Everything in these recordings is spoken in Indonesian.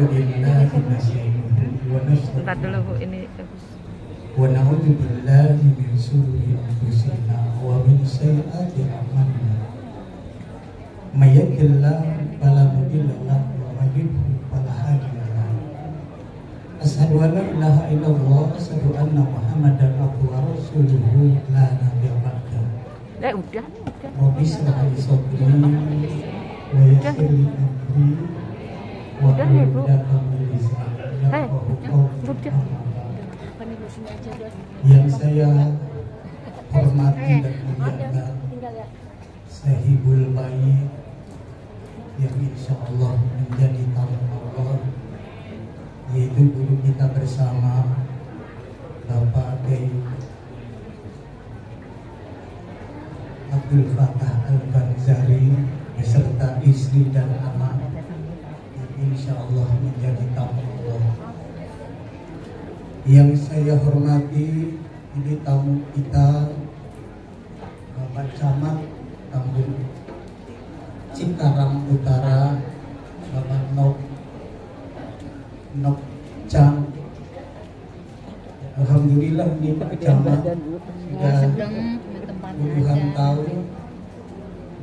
billahi minasyaitonir rajim. Bentar dulu Bu, ini Wa na'udzu billahi min syururi anfusina wa min sayyiati a'malina. May yahdihillahu fala mudilla lahu wa may yudlil fala hadiya lahu. Asyhadu an la ilaha illallah wa asyhadu anna Muhammadan abduhu wa rasuluhu la nabiyya ba'da. udah. Rabbi shrah li sadri wa yassir li amri wa hlul 'uqdatam min lisani yafqahu qawli. Yang saya hormati dan muliakan Sahibul Bait yang insya Allah menjadi tamu Allah, yaitu guru kita bersama Bapak Kiai Abdul Fattah Al-Banzari beserta istri dan anak yang insya Allah menjadi tamu Allah. Yang saya hormati, ini tamu kita Bapak Camat Kampung Cikarang Utara, Bapak Nok Cang. Alhamdulillah ini Pak Camat sudah puluhan tahun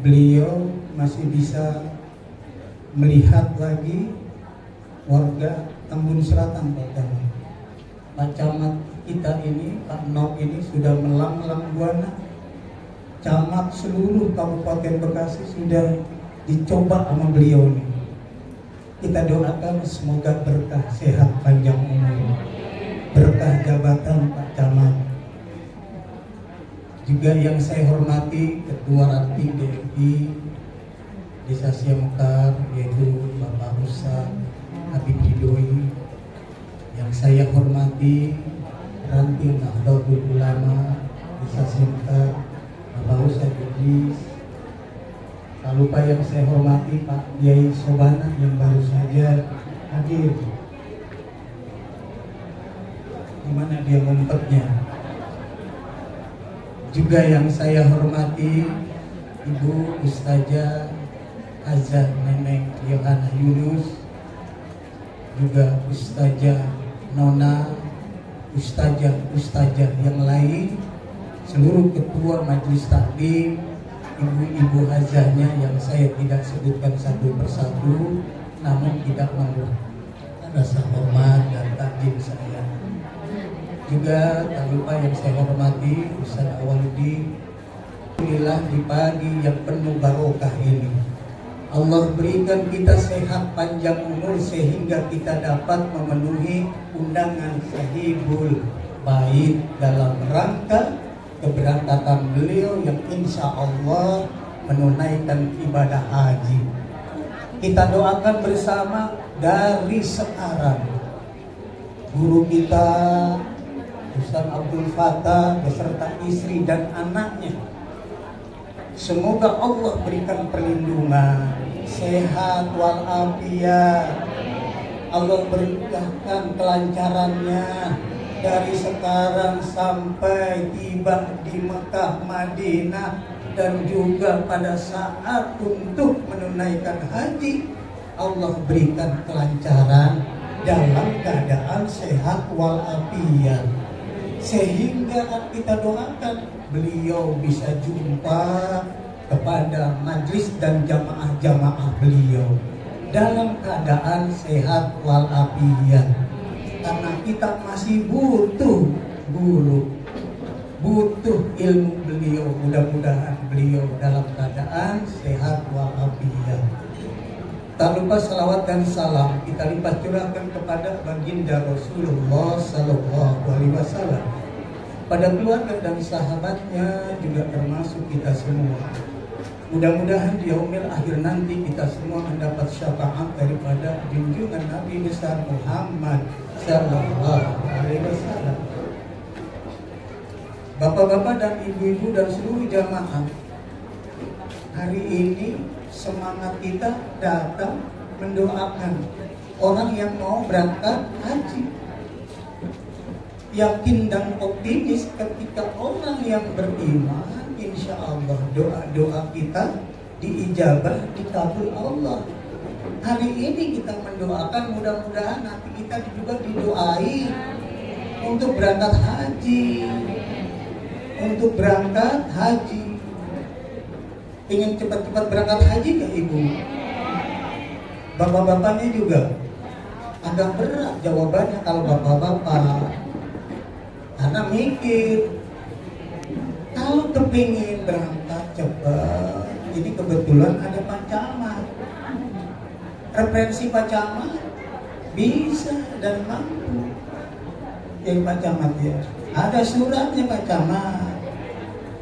beliau masih bisa melihat lagi warga Tambun Selatan Pak Camat. Pak Camat kita ini, Pak Nok ini sudah melanglang buana. Camat seluruh Kabupaten Bekasi sudah dicoba sama beliau ini. Kita doakan semoga berkah sehat panjang umur, berkah jabatan Pak Camat. Juga yang saya hormati Ketua Ranti DMI Desa Siamekar, yaitu Bapak Ustaz Habib Ridhoi. Yang saya hormati Ranting Nahdlatul Ulama Desa Siamekar, Bapak Ustaz Idris. Tak lupa yang saya hormati Pak Kiai Sobana yang baru saja hadir. Gimana dia ngumpetnya? Juga yang saya hormati Ibu Ustazah Azah Neneng Yohana Yunus, juga Ustazah Nona, ustazah yang lain, seluruh ketua majelis taklim, ibu-ibu hazahnya yang saya tidak sebutkan satu persatu, namun tidak mengurangi rasa hormat dan takdim saya. Juga tak lupa yang saya hormati Ustaz Awaludin. Alhamdulillah di pagi yang penuh barokah ini, Allah berikan kita sehat panjang umur sehingga kita dapat memenuhi undangan Sahibul Bait dalam rangka keberangkatan beliau yang insya Allah menunaikan ibadah haji. Kita doakan bersama dari sekarang guru kita Ustaz Abdul Fattah beserta istri dan anaknya, semoga Allah berikan perlindungan, sehat walafiat. Allah berkahkan kelancarannya dari sekarang sampai tiba di Mekah, Madinah, dan juga pada saat untuk menunaikan haji. Allah berikan kelancaran dalam keadaan sehat walafiat, sehingga kita doakan beliau bisa jumpa kepada majlis dan jamaah-jamaah beliau dalam keadaan sehat walafiat. Karena kita masih butuh guru, butuh ilmu beliau. Mudah-mudahan beliau dalam keadaan sehat walafiat. Tak lupa salawat dan salam kita lipat curahkan kepada baginda Rasulullah Sallallahu Alaihi Wasallam, pada keluarga dan sahabatnya, juga termasuk kita semua. Mudah-mudahan di yaumil akhir nanti kita semua mendapat syafaat daripada junjungan Nabi besar Muhammad Sallallahu Alaihi Wasallam. Bapak-bapak dan ibu-ibu dan seluruh jamaah, hari ini semangat kita datang mendoakan orang yang mau berangkat haji. Yakin dan optimis ketika orang yang beriman, insya Allah doa-doa kita diijabah, dikabul Allah. Hari ini kita mendoakan, mudah-mudahan nanti kita juga didoai untuk berangkat haji. Untuk berangkat haji. Ingin cepat-cepat berangkat haji gak ibu? Bapak-bapaknya juga agak berat jawabannya kalau bapak-bapak, karena mikir kalau kepingin berangkat cepat. Ini kebetulan ada Pak Camat, referensi Pak Camat bisa dan mampu. Pak Camat ya, ada suratnya Pak Camat,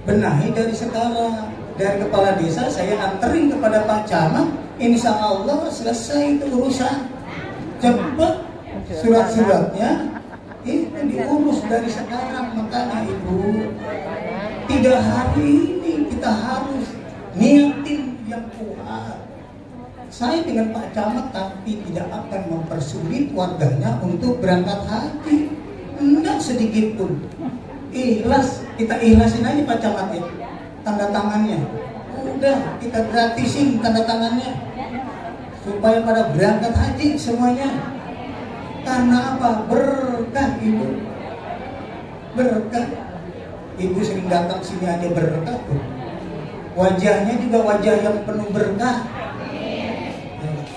benahi dari sekarang. Dari kepala desa saya anterin kepada Pak Camat, insya Allah selesai itu urusan. Cepat surat-suratnya itu diurus dari sekarang. Makanya ibu, tidak hari ini kita harus niatin yang kuat. Saya dengan Pak Camat tapi tidak akan mempersulit warganya untuk berangkat haji, enggak sedikit pun. Ikhlas, kita ikhlasin aja Pak Camat ya, tanda tangannya. Udah kita gratisin tanda tangannya supaya pada berangkat haji semuanya. Karena apa? Berkah ibu, berkah. Ibu sering datang sini aja berkah tuh. Wajahnya juga wajah yang penuh berkah.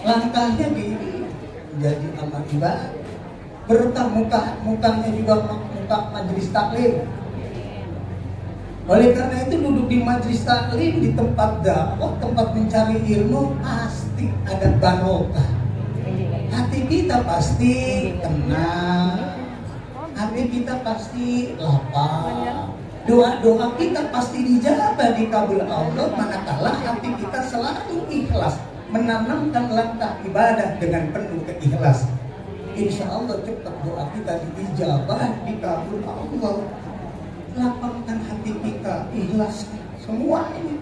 Langkahnya jadi amal ibadah. Berkah mukanya juga muka majelis taklim. Oleh karena itu duduk di majelis taklim, di tempat dakwah, tempat mencari ilmu pasti ada barokah. Hati kita pasti tenang, hati kita pasti lapang, doa-doa kita pasti dijabah, dikabul Allah, manakala hati kita selalu ikhlas menanamkan langkah ibadah dengan penuh keikhlasan. Insya Allah cepat doa kita diijabah, dikabul Allah. Lapangkan hati kita, ikhlas semua ini.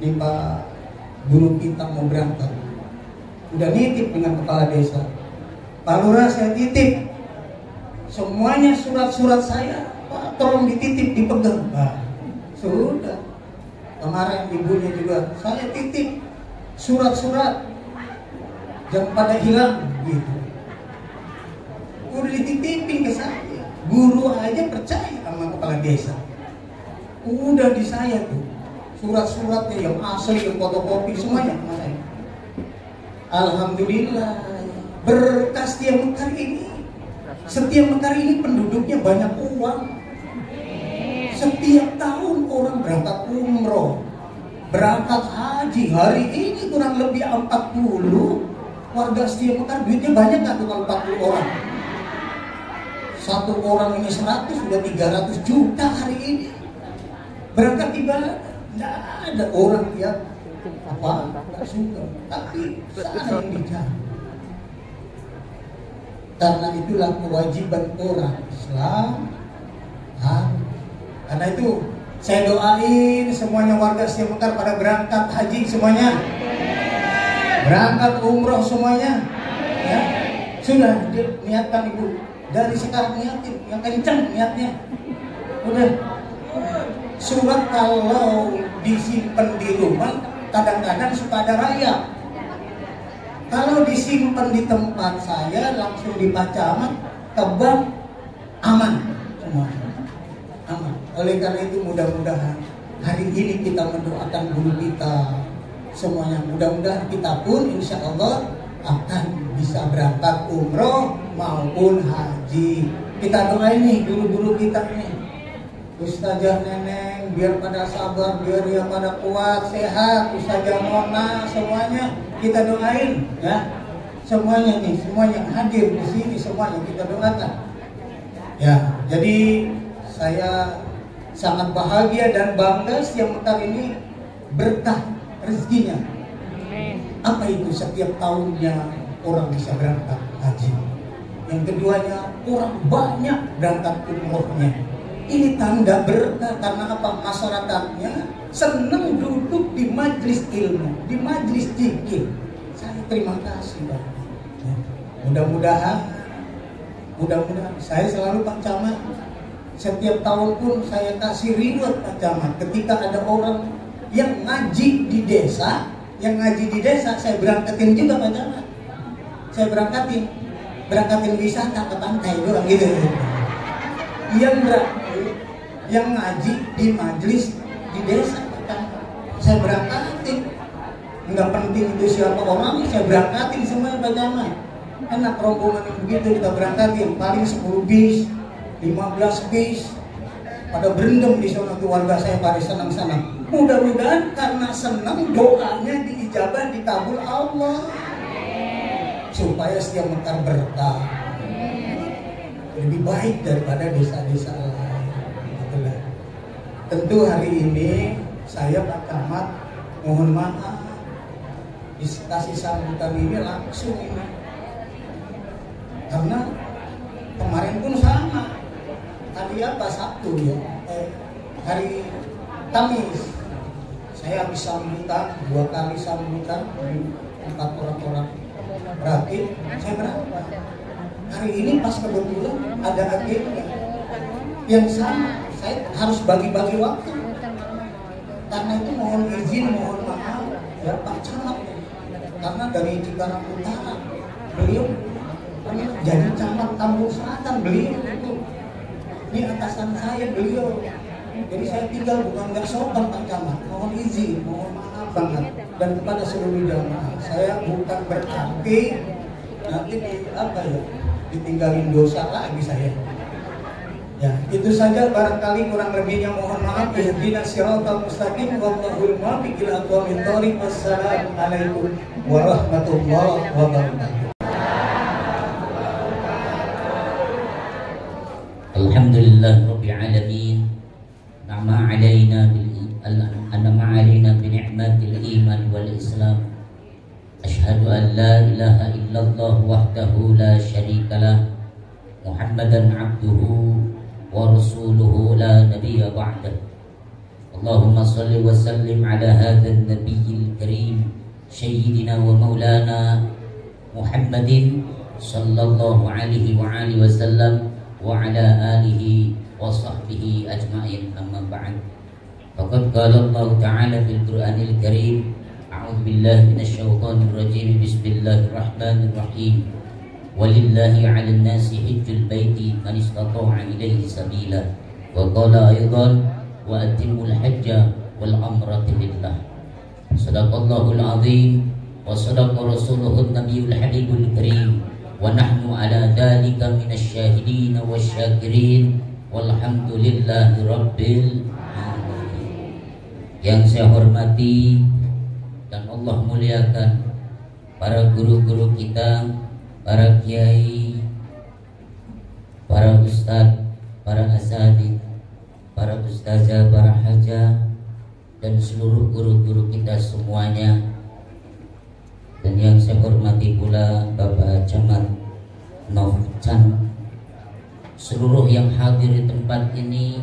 Nih Pak guru kita mau berangkat, udah nitip dengan kepala desa, Pak Lurah saya titip semuanya surat-surat saya, Pak tolong dititip, dipegang. Pak sudah, kemarin ibunya juga saya titip surat-surat, jangan pada hilang gitu. Udah dititipin ke saya, guru aja percaya sama kepala desa. Udah di saya tuh surat-suratnya yang asli, yang fotokopi semuanya sama saya. Alhamdulillah berkah Setia Mekar ini. Setia Mekar ini penduduknya banyak uang. Setiap tahun orang berangkat umroh, berangkat haji. Hari ini kurang lebih 40 warga Setia Mekar, duitnya banyak gak tuh kalau 40 orang? Satu orang ini 100, sudah 300 juta hari ini berangkat ibadah. Tidak ada orang yang tak suka, tapi sana yang dicari. Karena itulah kewajiban orang Islam. Karena itu saya doain semuanya warga Setia Mekar pada berangkat haji semuanya, berangkat umroh semuanya ya. Sudah niatkan ibu dari sekarang, niatin yang kenceng niatnya. Udah surat kalau disimpan di rumah kadang-kadang suka ada rayap. Kalau disimpan di tempat saya langsung di Pak Camat, tebak aman semua, aman. Oleh karena itu mudah-mudahan hari ini kita mendoakan guru kita semuanya, mudah-mudahan kita pun insya Allah akan bisa berangkat umroh maupun haji. Kita doain nih guru-guru kita nih, Ustazah Neneng biar pada sabar, biar dia pada kuat, sehat. Ustazah Mona, semuanya kita doain ya. Semuanya nih, semua yang hadir di sini semuanya kita doakan. Ya, jadi saya sangat bahagia dan bangga Setia Mekar ini berkah rezekinya. Apa itu? Setiap tahunnya orang bisa berangkat haji. Yang keduanya orang banyak berangkat umrohnya. Ini tanda berkah karena apa? Masyarakatnya senang duduk di majelis ilmu, di majelis zikir. Saya terima kasih Pak. Ya. Mudah-mudahan saya selalu Pak Camat, setiap tahun pun saya kasih reward Pak Camat ketika ada orang yang ngaji di desa yang ngaji di desa saya berangkatin juga Pak Camat. Saya berangkatin wisata ke pantai doang gitu. Yang ngaji di majelis di desa Pak Camat. Saya berangkatin. Nggak penting itu siapa orangnya, saya berangkatin semuanya Pak Camat. Enak rombongan yang begitu kita berangkatin, paling 10 bis, 15 bis. Pada berendam di sana tuh warga saya pada senang-senang. Mudah-mudahan karena senang doanya diijabah dikabul Allah. Supaya setiap mekar berkah. Lebih baik daripada desa-desa lain. Itulah. Tentu hari ini saya Pak Camat mohon maaf dikasih sambutan ini langsung ini. Karena kemarin pun sama. Hari apa? Sabtu ya. Hari Kamis saya habis sambutan 2 kali sambutan 4 orang-orang. Berarti saya berapa? Hari ini pas kebetulan ada agenda yang sama. Saya harus bagi-bagi waktu. Karena itu mohon izin, mohon maaf ya Pak Camat. Karena dari Cikarang Utara beliau jadi camat Tambun Selatan beliau itu. Ini atasan saya beliau. Jadi saya tinggal bukan nggak sopan Pak Camat. Mohon izin, mohon maaf banget. Dan kepada seluruh jamaah, saya bukan berarti nanti ditinggalin dosa lagi saya. Ya, itu saja barangkali kurang lebihnya mohon maaf. Ihdinas siratal mustaqim wallahul muwaffiq ila aqwamit thoriq. Wassalamualaikum warahmatullahi wabarakatuh. Alhamdulillah Rabbil Alamin. Nama alaina bi ni'matil iman wal islam. Asyhadu an la ilaha illallah wahdahu la syarikalah. Muhammadan abduhu wa rasuluhu la nabiyya ba'dah. Allahumma salli wa sallim ala hadzal nabiyil karim sayyidina wa maulana Muhammadin sallallahu alaihi wa alihi wasallam wa ala alihi wa sahbihi ajma'in, amma ba'd. Faqad qala Allah ta'ala fil Qur'anil Karim, a'udzu billahi minasy syaithanir rajim, bismillahirrahmanirrahim. Walillahi 'alan nasi hajjul baiti man istata'a ilaihi sabila. Wa qala aidan wa atimul hajja wal umrata lillah. Shadaqallahul azim wa sadaqa rasuluhun nabiyul habibul karim. Wa nahnu ala dhalika minasy syahidin wasyakirin walhamdulillahi rabbil alamin. Yang saya hormati dan Allah muliakan para guru-guru kita, para kiai, para ustadz, para asatidz, para ustazah, para hajah, dan seluruh guru-guru kita semuanya. Dan yang saya hormati pula Bapak Camat Novcan, seluruh yang hadir di tempat ini,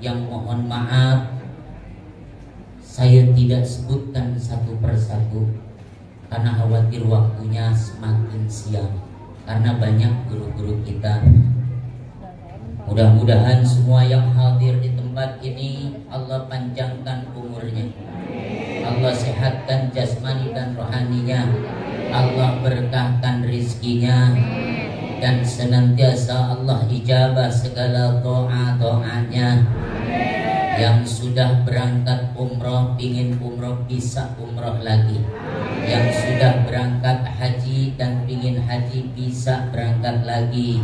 yang mohon maaf saya tidak sebutkan satu persatu karena khawatir waktunya semakin siang, karena banyak guru-guru kita. Mudah-mudahan semua yang hadir di tempat ini Allah panjangkan umurnya, Allah sehatkan jasmani dan rohaninya, Allah berkahkan rizkinya, dan senantiasa Allah ijabah segala doa-doanya. Yang sudah berangkat umroh, ingin umroh bisa umroh lagi. Yang sudah berangkat haji dan ingin haji bisa berangkat lagi.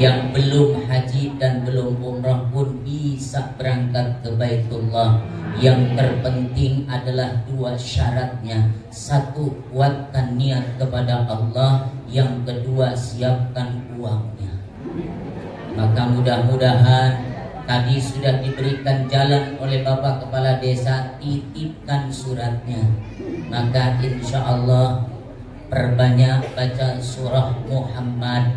Yang belum haji dan belum umroh pun bisa berangkat ke Baitullah. Yang terpenting adalah 2 syaratnya. 1, kuatkan niat kepada Allah. Yang kedua, siapkan uangnya. Maka mudah-mudahan tadi sudah diberikan jalan oleh Bapak Kepala Desa, titipkan suratnya. Maka insya Allah perbanyak baca surah Muhammad,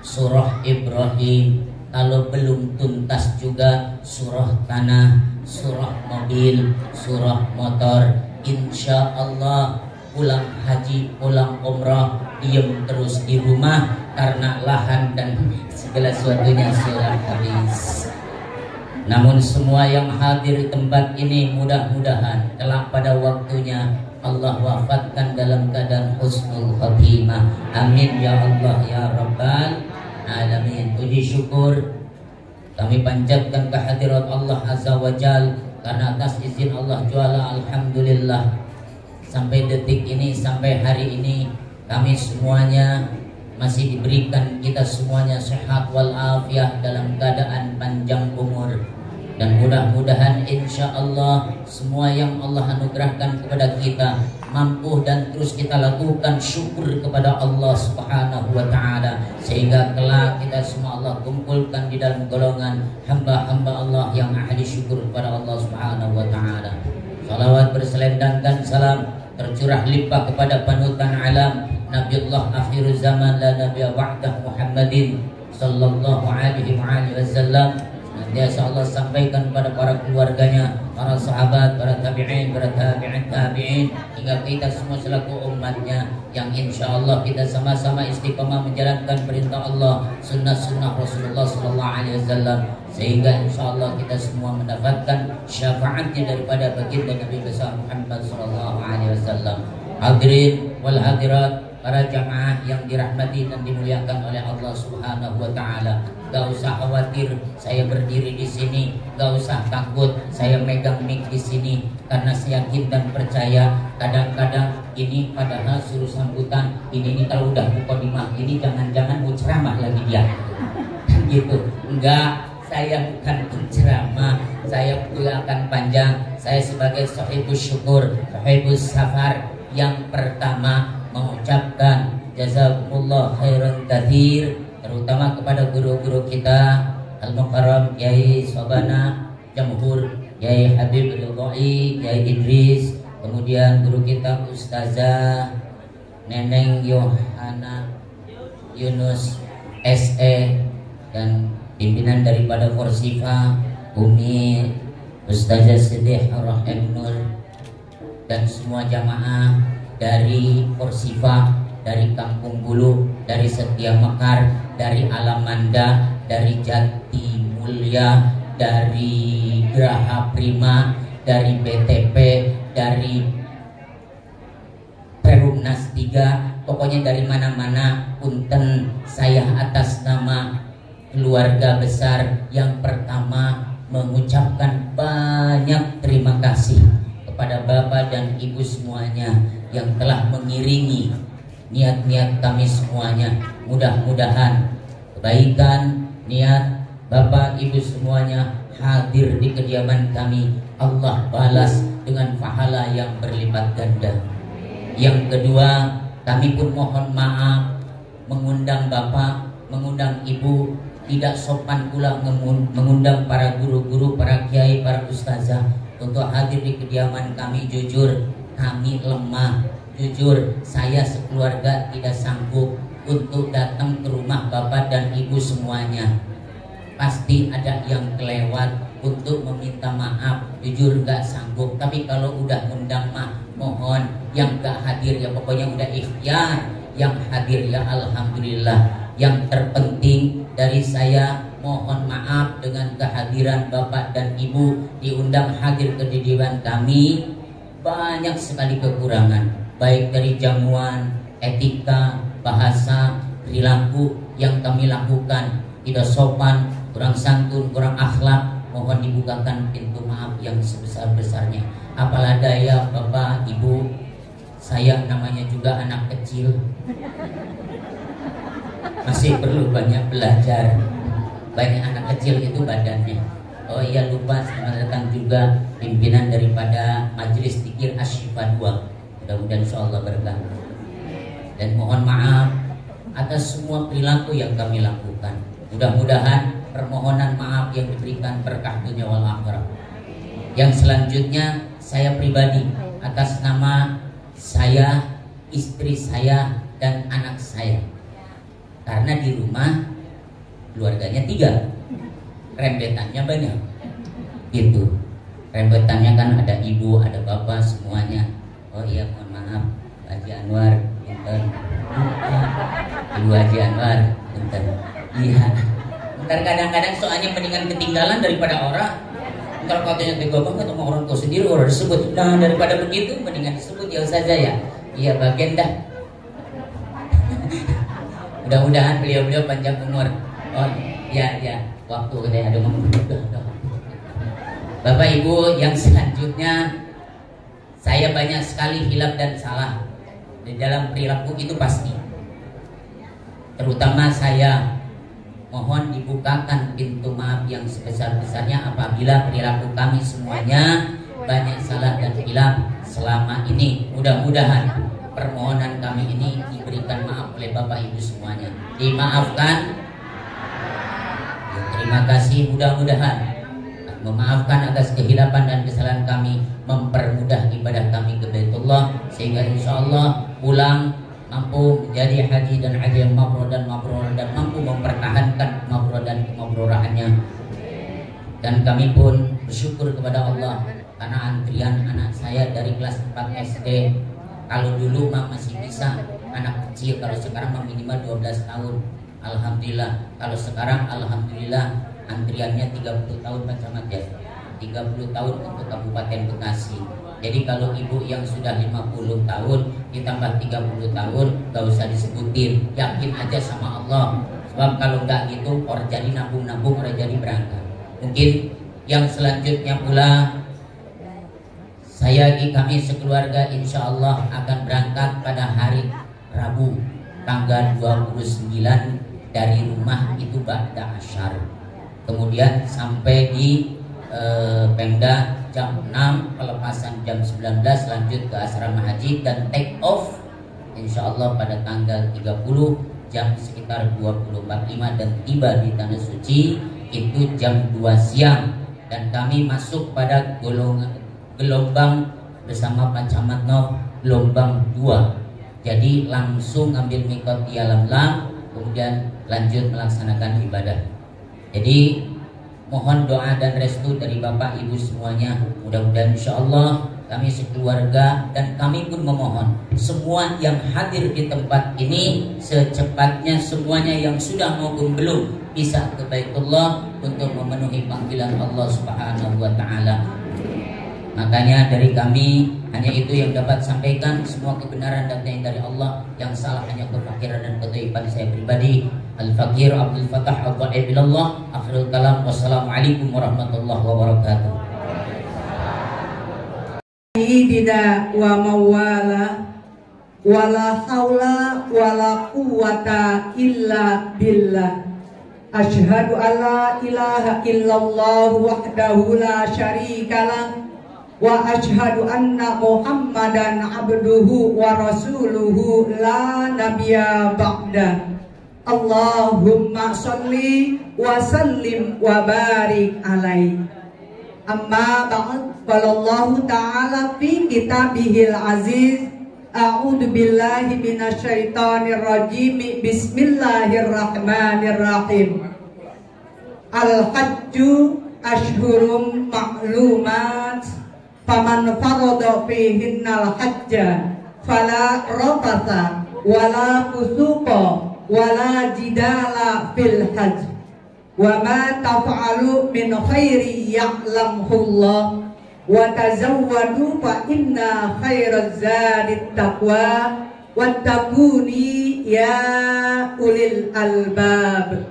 surah Ibrahim. Kalau belum tuntas juga surah tanah, surah mobil, surah motor. Insya Allah pulang haji, pulang umrah, diem terus di rumah karena lahan dan segala sesuatunya sudah habis. Namun semua yang hadir di tempat ini mudah-mudahan kelak pada waktunya Allah wafatkan dalam keadaan husnul khatimah. Amin ya Allah ya Rabbal alamin. Puji syukur kami panjatkan kehadirat Allah Azza wa Jal, karena atas izin Allah Jalla alhamdulillah sampai detik ini, sampai hari ini kami semuanya masih diberikan, kita semuanya sehat walafiat dalam keadaan panjang umur. Dan mudah-mudahan insya Allah semua yang Allah anugerahkan kepada kita mampu dan terus kita lakukan syukur kepada Allah Subhanahu wa Ta'ala, sehingga kelak kita semua Allah kumpulkan di dalam golongan hamba-hamba Allah yang ahli syukur kepada Allah Subhanahu wa Ta'ala. Salawat berselendangkan salam tercurah limpah kepada panutan alam Nabiullah akhir zaman la nabiyya ba'dah Muhammadin sallallahu alaihi wasallam. Biasa Allah sampaikan kepada para keluarganya, para sahabat, para tabi'in, para tabi'in, hingga kita semua selaku umatnya, yang insya Allah kita sama-sama istiqamah menjalankan perintah Allah, sunnah-sunnah Rasulullah Sallallahu Alaihi Wasallam, sehingga insya Allah kita semua mendapatkan syafaatnya daripada baginda Nabi besar Muhammad Sallallahu Alaihi Wasallam. Hadirin wal hadirat, para jamaah yang dirahmati dan dimuliakan oleh Allah Subhanahu wa Ta'ala, gak usah khawatir saya berdiri di sini, gak usah takut saya megang mic di sini, karena saya yakin dan percaya kadang-kadang ini padahal suruh sambutan ini kalau udah mukadimah ini jangan-jangan mau ceramah lagi dia gitu. Enggak, saya bukan penceramah, saya akan panjang. Saya sebagai sahibus syukur, sahibus safar, yang pertama mengucapkan jazakumullah khairan katsir, terutama kepada guru-guru kita Al-Mukarram Kiai Sobana Jamhur, Kiai Habib Ridhoi, Kiai Idris, kemudian guru kita Ustazah Neneng Yohana Yunus SE, dan pimpinan daripada Forsifa Umi Ustazah Siddiq Rahim Nur, dan semua jamaah dari Forsifa, dari Kampung Bulu, dari Setia Mekar, dari Alamanda, dari Jati Mulia, dari Graha Prima, dari BTP, dari Perumnas 3, pokoknya dari mana-mana. Punten, saya atas nama keluarga besar yang pertama mengucapkan banyak terima kasih kepada Bapak dan Ibu semuanya yang telah mengiringi niat-niat kami semuanya. Mudah-mudahan kebaikan niat Bapak Ibu semuanya hadir di kediaman kami Allah balas dengan pahala yang berlipat ganda. Yang kedua, kami pun mohon maaf mengundang Bapak, mengundang Ibu, tidak sopan pula mengundang para guru-guru, para kiai, para ustazah untuk hadir di kediaman kami. Jujur kami lemah, jujur saya sekeluarga tidak sanggup untuk datang ke rumah Bapak dan Ibu semuanya. Pasti ada yang kelewat untuk meminta maaf, jujur gak sanggup. Tapi kalau udah undang mah mohon, yang gak hadir ya pokoknya udah ikhtiar, yang hadir ya alhamdulillah. Yang terpenting dari saya mohon maaf dengan kehadiran Bapak dan Ibu diundang hadir ke kediaman kami. Banyak sekali kekurangan, baik dari jamuan, etika, bahasa, perilaku yang kami lakukan tidak sopan, kurang santun, kurang akhlak. Mohon dibukakan pintu maaf yang sebesar-besarnya. Apalah daya Bapak, Ibu, saya namanya juga anak kecil, masih perlu banyak belajar. Banyak anak kecil itu badannya. Oh iya, lupa selamat datang juga pimpinan daripada Majelis Dzikir Asy-Syifa 2. Mudah-mudahan insyaallah berkah. Dan mohon maaf atas semua perilaku yang kami lakukan. Mudah-mudahan permohonan maaf yang diberikan berkah dunia wal akhirah. Yang selanjutnya, saya pribadi atas nama saya, istri saya, dan anak saya. Karena di rumah keluarganya 3, rembetannya banyak gitu. Rembetannya kan ada ibu, ada bapak semuanya. Oh iya, mohon maaf Pak Haji Anwar, punten. Ibu Haji Anwar, punten. Iya, Kadang-kadang soalnya mendingan ketinggalan daripada orang. Kalau katanya tegobang atau orang kau sendiri orang disebut. Nah daripada begitu mendingan disebut jauh saja ya. Iya bagian dah. Mudah-mudahan beliau-beliau panjang umur. Oh ya waktu katanya ada ngomong. Bapak Ibu yang selanjutnya, saya banyak sekali hilaf dan salah di dalam perilaku itu pasti. Terutama saya mohon dibukakan pintu maaf yang sebesar-besarnya apabila perilaku kami semuanya banyak salah dan hilaf selama ini. Mudah-mudahan permohonan kami ini diberikan maaf oleh Bapak Ibu semuanya. Dimaafkan. Ya, terima kasih. Mudah-mudahan memaafkan atas kehilapan dan kesalahan kami, mempermudah ibadah kami ke Baitullah, sehingga insya Allah pulang mampu menjadi haji dan haji yang mabrur dan mampu mempertahankan mabrur dan kemabrurahannya. Dan kami pun bersyukur kepada Allah karena antrian anak saya dari kelas 4 SD, kalau dulu masih bisa anak kecil, kalau sekarang minimal 12 tahun. Alhamdulillah, kalau sekarang alhamdulillah antriannya 30 tahun Pak Camat ya, 30 tahun untuk Kabupaten Bekasi. Jadi kalau ibu yang sudah 50 tahun ditambah 30 tahun gak usah disebutin, yakin aja sama Allah. Sebab kalau nggak gitu orang jadi nabung-nabung, orang jadi berangkat. Mungkin yang selanjutnya pula kami sekeluarga insya Allah akan berangkat pada hari Rabu tanggal 29 dari rumah itu ba'da asyar. Kemudian sampai di Pemda jam 6, pelepasan jam 19, lanjut ke asrama haji dan take off insya Allah pada tanggal 30 jam sekitar 20.45 dan tiba di Tanah Suci itu jam 2 siang. Dan kami masuk pada gelombang bersama Pak Camat Nov gelombang 2. Jadi langsung ambil mikot di Alam Lam, kemudian lanjut melaksanakan ibadah. Jadi mohon doa dan restu dari Bapak Ibu semuanya. Mudah-mudahan insya Allah kami sekeluarga dan kami pun memohon semua yang hadir di tempat ini secepatnya semuanya yang sudah maupun belum bisa ke Baitullah untuk memenuhi panggilan Allah Subhanahu wa taala. Makanya dari kami hanya itu yang dapat sampaikan. Semua kebenaran datang dari Allah, yang salah hanya kefakiran dan ketaiban saya pribadi. Al-Fakir Abdul Fatah Al-Dha'i bilallah. Akhirul kalam. Wassalamualaikum warahmatullahi wabarakatuh. Sayyidina wa mawala wala haula wala quwata illa billah. Asyhadu alla ilaha illallah wahdahu la syarikalah wa asyhadu anna Muhammadan abduhu wa rasuluhu la nabiyya ba'da. Allahumma sholli wa sallim wa barik alaihi. Amma ba'd, qala Allah ta'ala fi kitabihil aziz, a'udzu billahi minasyaitonir rajim, bismillahirrahmanirrahim. Al-hajju ashhurum ma'lumat, faman farada fihinnal hajja fala rafatha wala fusuqa wala jidala fil hajj. Wa ma taf'alu min khairi ya'lamhullah wa tazawwadu fa inna khairaz zadit taqwa wattaquni ya ulil albab.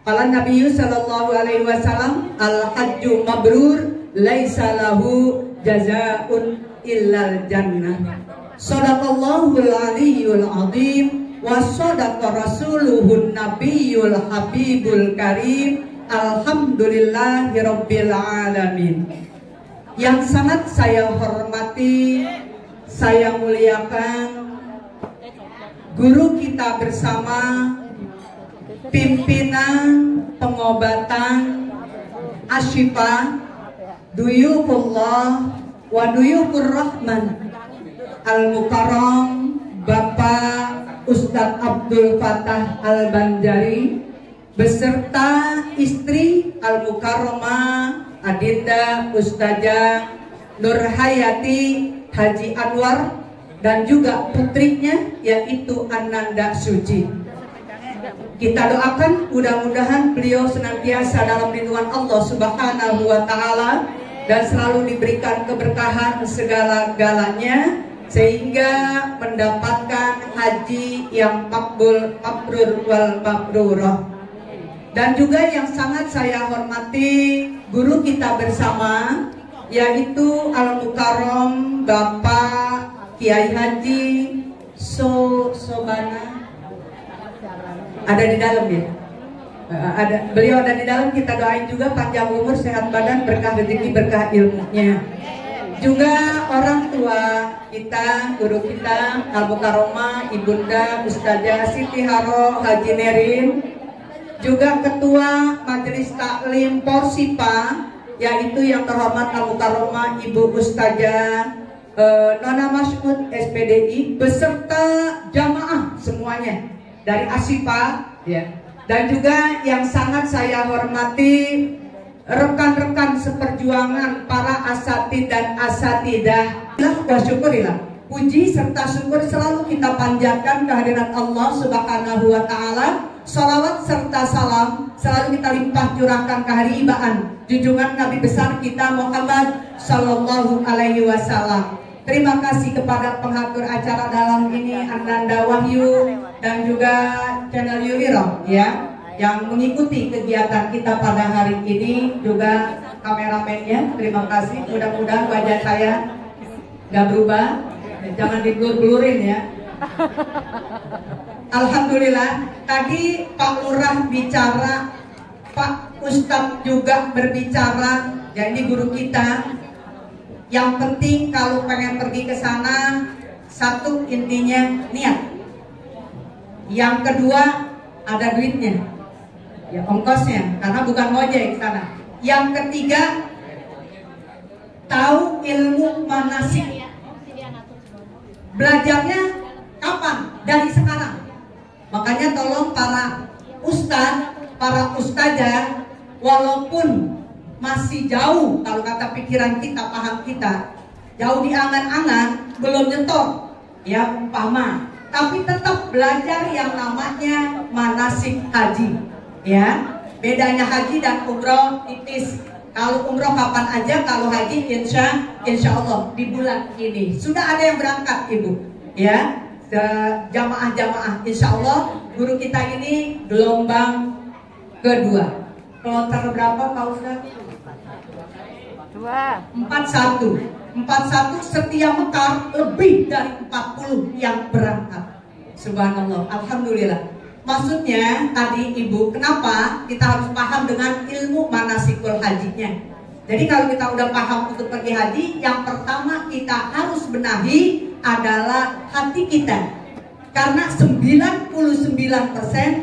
Qala Nabi sallallahu alaihi wasallam, al hajju mabrur laisa lahu jazaa'un illal jannah. Shadaqallahul aliyyul azim wa sadaqa rasuluhun nabiyul habibul karim. Alhamdulillahi rabbil alamin. Yang sangat saya hormati, saya muliakan guru kita bersama, pimpinan pengobatan Asyifa Duyufullah wa Duyufur Rahman Al-Mukarram Bapak Ustadz Abdul Fatah Al-Banjari beserta istri Al-Mukarramah Adinda Ustazah Nurhayati Haji Anwar dan juga putrinya yaitu Ananda Suci. Kita doakan mudah-mudahan beliau senantiasa dalam lindungan Allah Subhanahu wa taala dan selalu diberikan keberkahan segala-galanya sehingga mendapatkan haji yang makbul, mabrur wal mabrurah. Dan juga yang sangat saya hormati guru kita bersama, yaitu Al-Mukarram Bapak Kiai Haji Sobana. Ada di dalam ya? Beliau ada di dalam. Kita doain juga panjang umur, sehat badan, berkah rezeki, berkah ilmunya. Juga orang tua kita, guru kita Al-Mukarramah Ibunda Ustazah Siti Haro Haji Nerin, juga Ketua Majelis Taklim Porsipa, yaitu yang terhormat Al-Mukarramah Ibu Ustazah Nona Mas'ud SPDI, beserta jamaah semuanya dari Asipa ya. Dan juga yang sangat saya hormati rekan-rekan seperjuangan para asatid dan asatidah. Wa syukurilah, puji serta syukur selalu kita panjatkan kehadiran Allah Subhanahu wa taala. Salawat serta salam selalu kita limpah curahkan keharibaan junjungan Nabi besar kita Muhammad sallallahu alaihi wasallam. Terima kasih kepada pengatur acara dalam ini Ananda Wahyu dan juga channel Yuliro ya, yang mengikuti kegiatan kita pada hari ini, juga kameramennya. Terima kasih. Mudah-mudahan wajah saya nggak berubah, jangan diblur-blurin ya. Alhamdulillah, tadi Pak Lurah bicara, Pak Ustadz juga berbicara, ya ini guru kita. Yang penting kalau pengen pergi ke sana, satu intinya niat. Yang kedua ada duitnya, ya ongkosnya, karena bukan ngojek sana. Yang ketiga tahu ilmu manasik. Belajarnya kapan? Dari sekarang. Makanya tolong para ustadz, para ustazah, walaupun masih jauh, kalau kata pikiran kita, paham kita jauh di angan-angan, belum nyetor ya umpama, tapi tetap belajar yang namanya manasik haji ya. Bedanya haji dan umroh tipis. Kalau umroh kapan aja, kalau haji insya Allah di bulan ini sudah ada yang berangkat ibu ya, jamaah-jamaah. Insya Allah guru kita ini gelombang kedua. Kloter berapa Pak Ustaz? 41 setiap Mekar lebih dari 40 yang berangkat. Subhanallah, alhamdulillah. Maksudnya tadi ibu, kenapa kita harus paham dengan ilmu manasikul hajinya? Jadi kalau kita udah paham untuk pergi haji, yang pertama kita harus benahi adalah hati kita. Karena 99%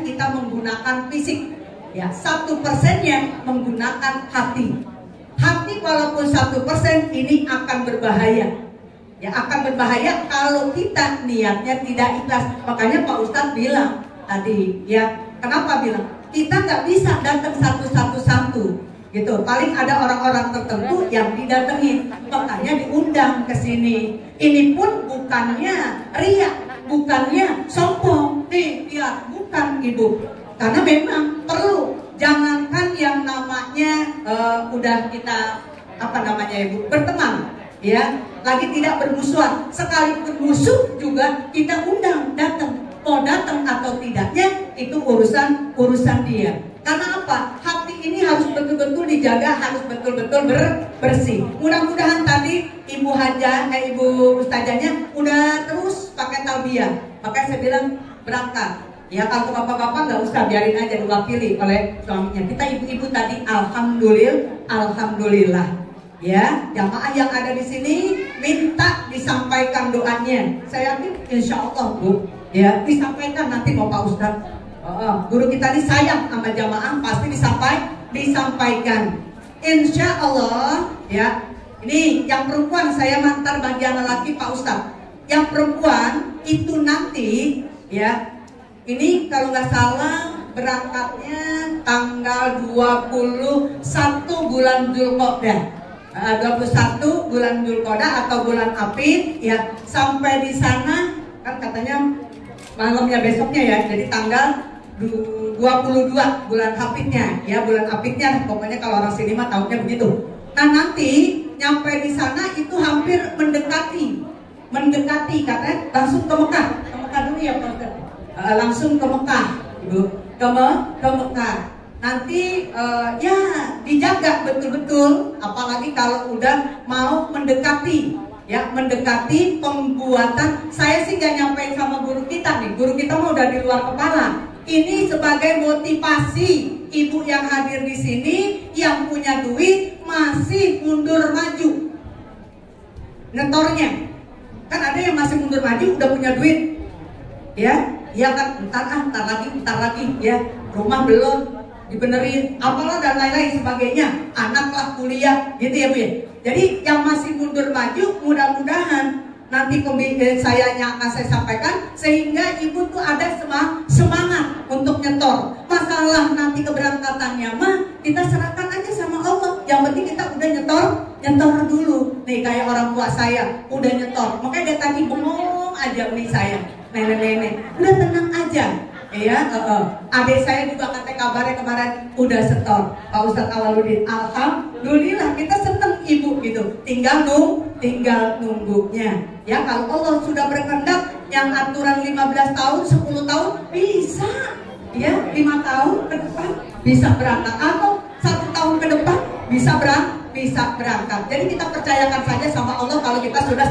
kita menggunakan fisik, ya 1%-nya menggunakan hati. Hati walaupun 1% ini akan berbahaya, ya akan berbahaya kalau kita niatnya tidak ikhlas. Makanya Pak Ustadz bilang tadi, ya kenapa bilang kita nggak bisa datang satu-satu gitu. Paling ada orang-orang tertentu yang didatengin, makanya diundang ke sini. Ini pun bukannya riak, bukannya sombong, ya bukan ibu. Karena memang perlu. Jangankan yang namanya udah kita ibu berteman ya, lagi tidak bermusuhan, sekalipun musuh juga kita undang datang. Mau datang atau tidaknya itu urusan dia. Karena apa? Hati ini harus betul-betul dijaga, harus betul-betul bersih. Mudah-mudahan tadi ibu ustazahnya udah terus pakai talbiyah. Makanya saya bilang berangkat. Ya kalau bapak-bapak nggak usah, biarin aja diwakili oleh suaminya. Kita ibu-ibu tadi alhamdulillah. Ya, jamaah yang ada di sini minta disampaikan doanya. Saya yakin insya Allah bu, ya disampaikan nanti mau Pak Ustadz. Guru kita ini sayang sama jamaah, pasti disampaikan. Insya Allah ya. Ini yang perempuan saya mantar bagian laki Pak Ustadz. Yang perempuan itu nanti ya. Ini kalau nggak salah berangkatnya tanggal 21 bulan Dzulqa'dah, 21 bulan Dzulqa'dah atau bulan Apit ya. Sampai di sana kan katanya malamnya besoknya ya, jadi tanggal 22 bulan hafidnya, ya bulan hafidnya, pokoknya kalau orang sini mah tahunnya begitu. Nah nanti nyampe di sana itu hampir mendekati katanya langsung ke Mekah dulu ya Pak Ustaz. Langsung ke Mekah, Ibu, ke Mekah. Nanti ya dijaga betul-betul, apalagi kalau udah mau mendekati pembuatan. Saya sih gak nyampein sama guru kita nih, guru kita mah udah di luar kepala. Ini sebagai motivasi ibu yang hadir di sini, yang punya duit masih mundur maju nyetornya. Kan ada yang masih mundur maju udah punya duit, ya kan, entar lagi ya, rumah belum dibenerin, apalah dan lain-lain sebagainya, anak lah kuliah, gitu ya Bu ya. Jadi yang masih mundur maju, mudah-mudahan nanti sayanya akan saya sampaikan sehingga ibu tuh ada semangat untuk nyetor. Masalah nanti keberangkatannya mah kita serahkan aja sama Allah. Yang penting kita udah nyetor dulu. Nih kayak orang tua saya udah nyetor, makanya dia tadi bengong aja nih saya, nenek-nenek, udah tenang aja. Ya, adik saya juga katanya kabarnya kemarin udah setor, Pak Ustadz Awaludin. Alhamdulillah kita seneng ibu gitu. Tinggal nunggunya. Ya kalau Allah sudah berkehendak yang aturan 15 tahun, 10 tahun bisa. Ya 5 tahun ke depan bisa berangkat atau 1 tahun ke depan bisa berangkat. Jadi kita percayakan saja sama Allah kalau kita sudah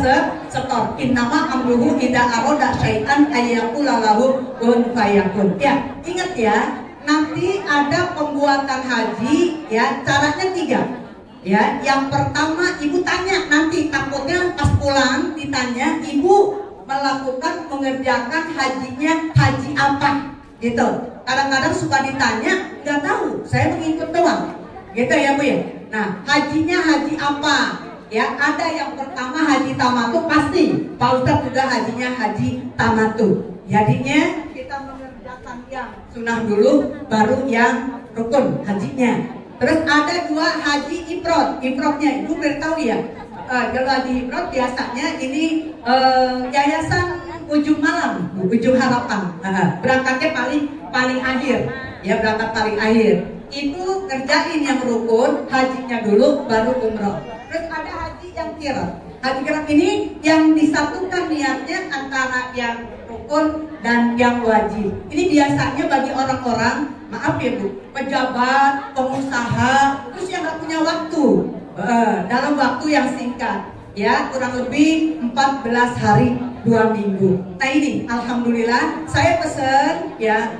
setor. Innama amruhu idza arada syai'an ayyaqula lahu kun fayakun. Ya, ingat ya, nanti ada pembuatan haji ya, caranya 3. Ya, yang pertama ibu tanya, nanti takutnya pas pulang ditanya, ibu mengerjakan hajinya haji apa? Gitu. Kadang-kadang suka ditanya, nggak tahu, saya mengikut doang. Gitu ya Bu ya. Nah, hajinya haji apa? Ya, ada yang pertama haji tamatu pasti. Pak Ustadz juga hajinya haji tamatu. Jadinya kita mengerjakan yang sunnah dulu, baru yang rukun hajinya. Terus ada 2 haji ifrad. Ifradnya ibu beritahu ya. Kalau haji ifrad biasanya ini yayasan ujung malam, ujung harapan. Berangkatnya paling akhir. Ya, berangkat paling akhir. Itu kerjain yang rukun, hajinya dulu baru umroh. Terus ada haji yang kirot. Haji kirot ini yang disatukan niatnya antara yang rukun dan yang wajib. Ini biasanya bagi orang-orang, maaf ya Bu, pejabat, pengusaha, terus yang gak punya waktu dalam waktu yang singkat, ya kurang lebih 14 hari 2 minggu. Nah ini alhamdulillah saya pesen ya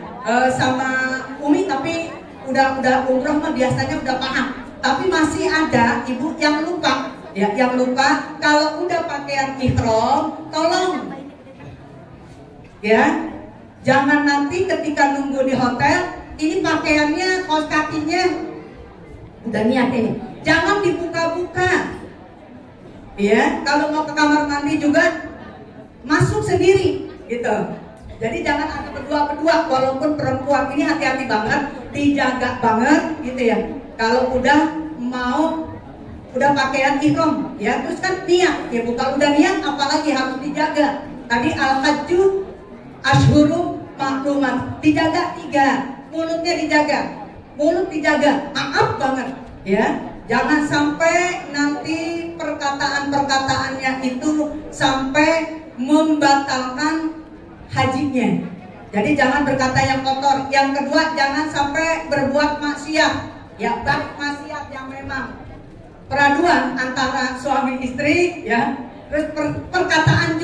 sama Umi, tapi udah umroh mah biasanya udah paham, tapi masih ada ibu yang lupa ya, yang lupa kalau udah pakaian ihram, tolong ya jangan nanti ketika nunggu di hotel ini pakaiannya, kaos kakinya udah niat ini, jangan dibuka-buka ya. Kalau mau ke kamar mandi juga masuk sendiri gitu. Jadi jangan ada berdua-berdua, walaupun perempuan ini hati-hati banget, dijaga banget gitu ya. Kalau udah pakaian ihram ya, terus kan niat ya Bu. Kalau udah niat apalagi harus dijaga. Tadi al-hajju ashhurum ma'lumat, dijaga 3, mulutnya dijaga. Mulut dijaga, maaf banget ya. Jangan sampai nanti perkataan-perkataannya itu sampai membatalkan hajinya. Jadi jangan berkata yang kotor. Yang kedua, jangan sampai berbuat maksiat. Ya, baik maksiat yang memang peraduan antara suami istri ya. Terus perkataan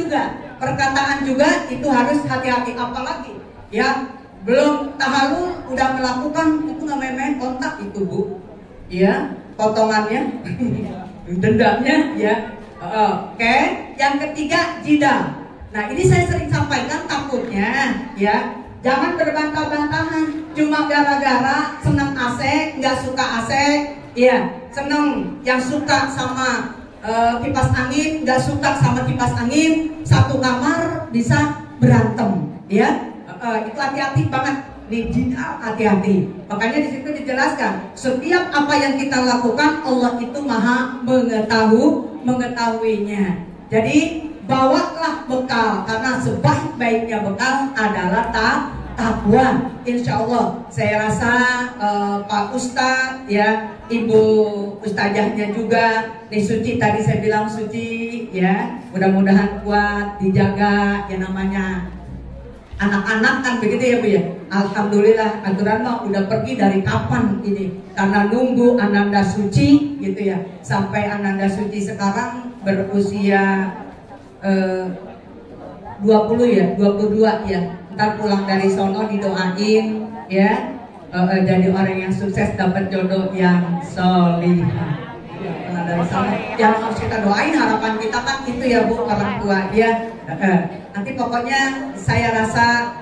juga itu harus hati-hati, apalagi ya belum tahalul udah melakukan itu nggak main-main kontak itu Bu. Ya, potongannya dendamnya ya. Oke. Yang ketiga, jidal. Nah ini saya sering sampaikan, takutnya ya jangan berbantah-bantahan cuma gara-gara senang AC, nggak suka AC, ya seneng yang suka sama kipas angin, nggak suka sama kipas angin, satu kamar bisa berantem, ya itu hati-hati banget nih, hati-hati. Makanya di situ dijelaskan setiap apa yang kita lakukan Allah itu maha mengetahuinya. Jadi bawalah bekal, karena sebaik-baiknya bekal adalah takwa. Insya Allah saya rasa Pak Ustadz ya, Ibu Ustazahnya juga nih Suci, tadi saya bilang Suci ya, mudah-mudahan kuat, dijaga ya, namanya anak-anak kan begitu ya Bu ya. Alhamdulillah aturan mah udah pergi dari kapan ini, karena nunggu Ananda Suci gitu ya, sampai Ananda Suci sekarang berusia 20 ya, 22 ya. Ntar pulang dari sono didoain ya, jadi orang yang sukses, dapat jodoh yang solihah. Ya, pulang dari sono yang harus kita doain, harapan kita kan itu ya Bu, orang tua ya. Nanti pokoknya saya rasa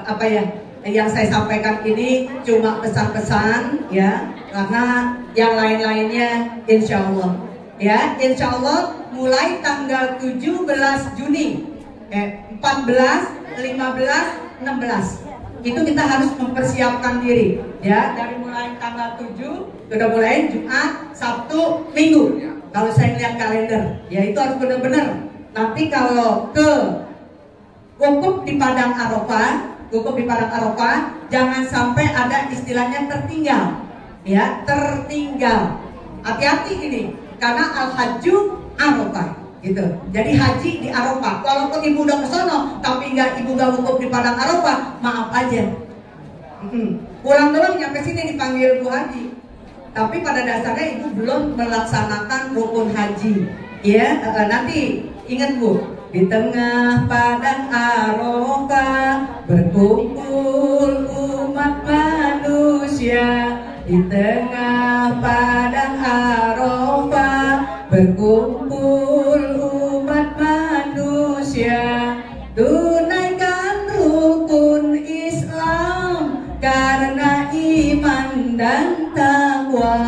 apa ya, yang saya sampaikan ini cuma pesan-pesan ya, karena yang lain-lainnya insya Allah ya, insya Allah mulai tanggal 17 Juni 14, 15, 16 itu kita harus mempersiapkan diri ya, dari mulai tanggal 7 sudah mulai Jumat, Sabtu, Minggu kalau saya lihat kalender ya, itu harus benar-benar. Nanti kalau ke wukuf di Padang Arafah, jangan sampai ada istilahnya tertinggal ya, tertinggal. Hati-hati ini, karena al-hajju Arafah gitu. Jadi haji di Arafah. Walaupun ibu udah ke sono tapi ibu gak wukuf di Padang Arafah, maaf aja. Pulang doang nyampe sini dipanggil Bu Haji. Tapi pada dasarnya ibu belum melaksanakan rukun haji. Ya, nanti ingat Bu, di tengah padang Arafah berkumpul umat manusia. Di tengah padang Arafah berkumpul umat manusia. Tunaikan rukun Islam karena iman dan takwa.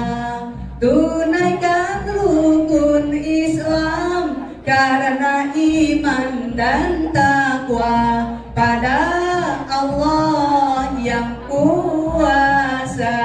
Tunaikan rukun Islam karena iman dan takwa pada Allah yang kuasa.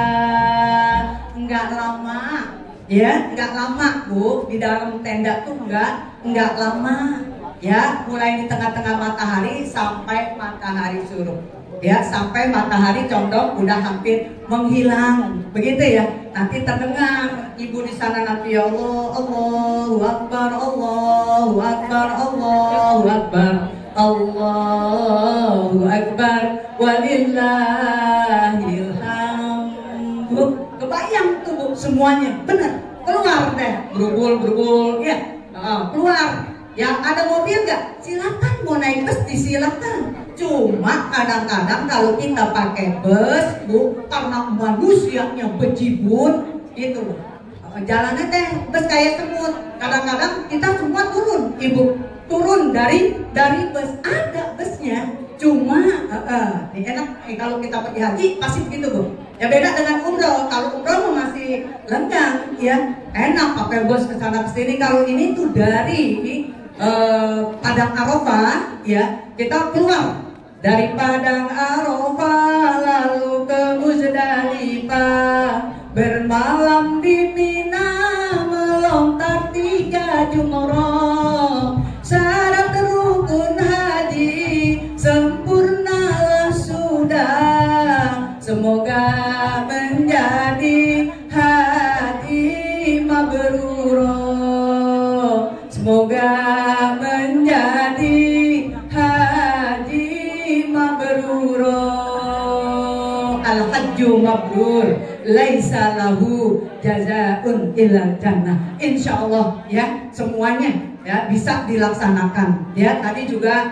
Enggak lama ya, enggak lama Bu, di dalam tenda tuh enggak lama ya, mulai di tengah-tengah matahari sampai matahari suruh ya, sampai matahari condong udah hampir menghilang begitu ya. Nanti terdengar ibu di sana nanti ya Allah, Allahu Akbar, Allahu Akbar, Allahu Akbar, Allahu Akbar, walillahil hamd. Kebayang tuh Bu, semuanya benar keluar deh, berubul ya, keluar. Yang ada mobil nggak? Silakan, mau naik bus disilakan. Cuma kadang-kadang kalau kita pakai bus Bu, karena manusianya bejibun gitu, jalannya teh bus kayak semut. Kadang-kadang kita semua turun, ibu turun dari bus, ada busnya. Cuma enak kalau kita pergi haji pasti begitu Bu. Ya beda dengan umroh. Kalau umroh masih lenggang ya, enak pakai bus ke sana ke sini. Kalau ini tuh dari Padang Arafah ya, kita keluar dari Padang Arafah lalu ke Muzdalifah, bermalam di Mina, melontar 3 jumroh. Syarat rukun haji sempurnalah sudah, semoga menjadi haji mabrur. Semoga menjadi haji mabrur. Al-hajju mabrur laisa lahu jazaun illal jannah. Insyaallah ya, semuanya ya bisa dilaksanakan ya. Tadi juga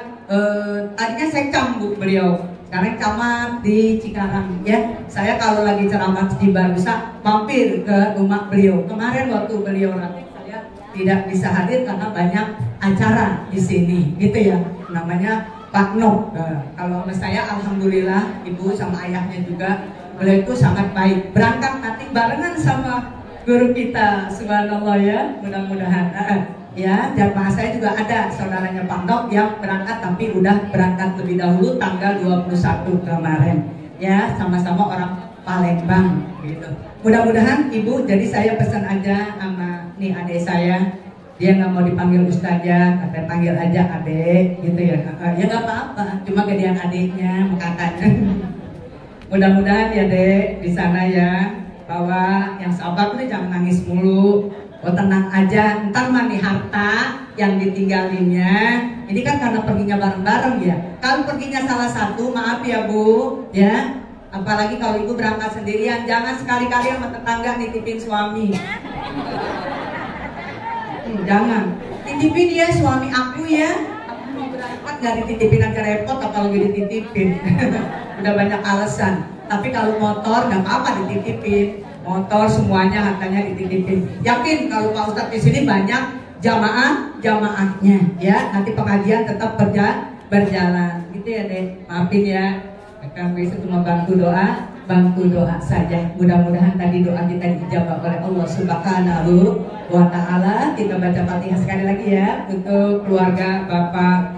tadinya saya cambuk beliau, sekarang camat di Cikarang ya. Saya kalau lagi ceramah di Barusa mampir ke rumah beliau. Kemarin waktu beliau rakyat saya tidak bisa hadir karena banyak acara di sini gitu ya. Namanya Pak Noh. Kalau sama saya alhamdulillah, ibu sama ayahnya juga, beliau itu sangat baik. Berangkat nanti barengan sama guru kita, subhanallah ya, mudah-mudahan. Ya, jamaah saya juga ada saudaranya Pak Noh yang berangkat, tapi udah berangkat lebih dahulu tanggal 21 kemarin. Ya, sama-sama orang Palembang gitu. Mudah-mudahan ibu, jadi saya pesan aja sama nih adik saya, dia nggak mau dipanggil ustazah, katanya panggil aja adek gitu ya. Ya nggak apa-apa, cuma gedean adiknya makanya. Mudah-mudahan ya dek di sana ya, bahwa yang sabar tuh jangan nangis mulu. Oh tenang aja, ntar mah nih harta yang ditinggalinnya. Ini kan karena perginya bareng-bareng ya. Kalau perginya salah satu, maaf ya Bu, ya. Apalagi kalau ibu berangkat sendirian, jangan sekali-kali sama tetangga nitipin suami. Jangan, titipin ya suami aku ya. Aku mau berangkat nggak dititipin aja repot, apalagi dititipin. Udah banyak alasan. Tapi kalau motor nggak apa-apa dititipin. Motor semuanya hartanya dititipin. Yakin kalau Pak Ustadz di sini banyak jamaahnya ya. Nanti pengajian tetap berjalan. Gitu ya deh. Maafin ya. Kami cuma bantu doa saja. Mudah-mudahan tadi doa kita dijawab oleh Allah Subhanahu wa Ta'ala. Kita baca Fatihah sekali lagi ya untuk keluarga Bapak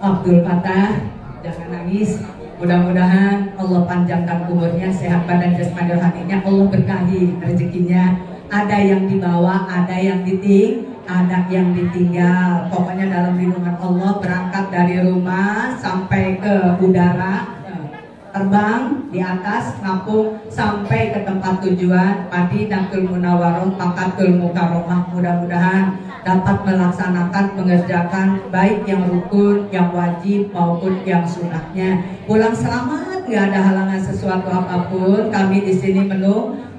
Abdul Fatah. Jangan nangis. Mudah-mudahan Allah panjangkan umurnya, sehat badan jasmani rohaninya, Allah berkahi rezekinya. Ada yang dibawa, ada yang ditinggal. Pokoknya dalam lindungan Allah, berangkat dari rumah sampai ke udara, terbang di atas, ngapung sampai ke tempat tujuan Madinatul Munawwarah, Makkatul Mukarramah. Mudah-mudahan dapat melaksanakan, mengerjakan baik yang rukun, yang wajib maupun yang sunahnya. Pulang selamat, nggak ada halangan sesuatu apapun. Kami di sini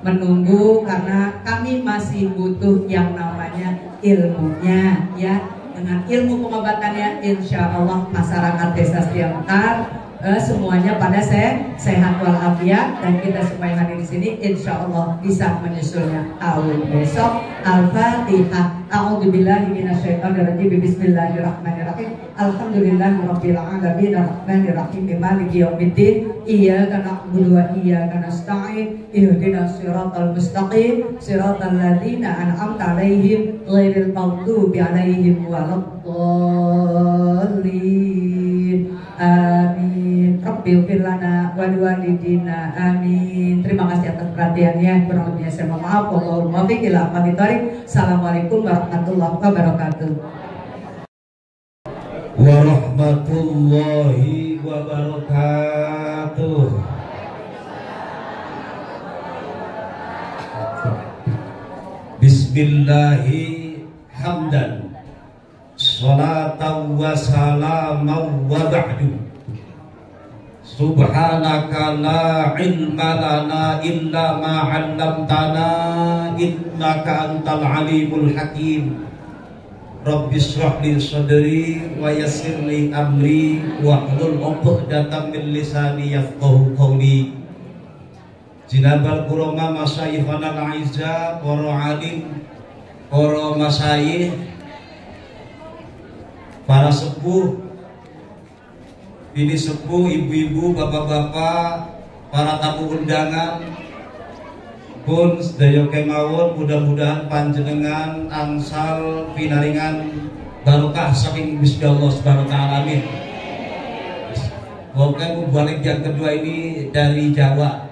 menunggu karena kami masih butuh yang namanya ilmunya, ya. Dengan ilmu pengobatannya, insya Allah masyarakat Desa Setiamekar semuanya pada sehat walafiat, dan kita semua yang hadir di sini insya Allah bisa menyusulnya tahun besok. Al-Fatihah. A'udzubillahi minasyaitonirrajim. Bismillahirrahmanirrahim. Alhamdulillahirabbil alamin arrahmanirrahim maliki yaumiddin. Iyyaka na'budu wa iyyaka nasta'in. Ihdinas siratal mustaqim. Siratal ladzina an'amta 'alaihim ghairil maghdubi 'alaihim waladdallin. Amin. Rabbil firlana wal walidina. Amin. Terima kasih atas perhatiannya. Kurang lebihnya saya mohon maaf. Wallahul muwaffiq ila aqwamit thoriq. Assalamualaikum warahmatullahi wabarakatuh. Warahmatullahi wabarakatuh. Bismillahi hamdan salatan wa salaman wa ba'du. Subhanaka la ilma lana illa ma 'allamtana innaka antal alimul hakim. Rabbi shrah li sadri wa yassir li amri wa hlul 'uqdatam min lisani yafqahu qawli. Jinabal kurama masyayikhana al-'izza para alim, para masyayikh, para sepuh, bini sepuh, ibu-ibu, bapak-bapak, para tamu undangan pun sedaya kemawon, mudah-mudahan panjenengan angsal pinaringan barokah saking Gusti Allah Subhanahu wa taala. Amin. Oke, balik yang kedua ini dari Jawa,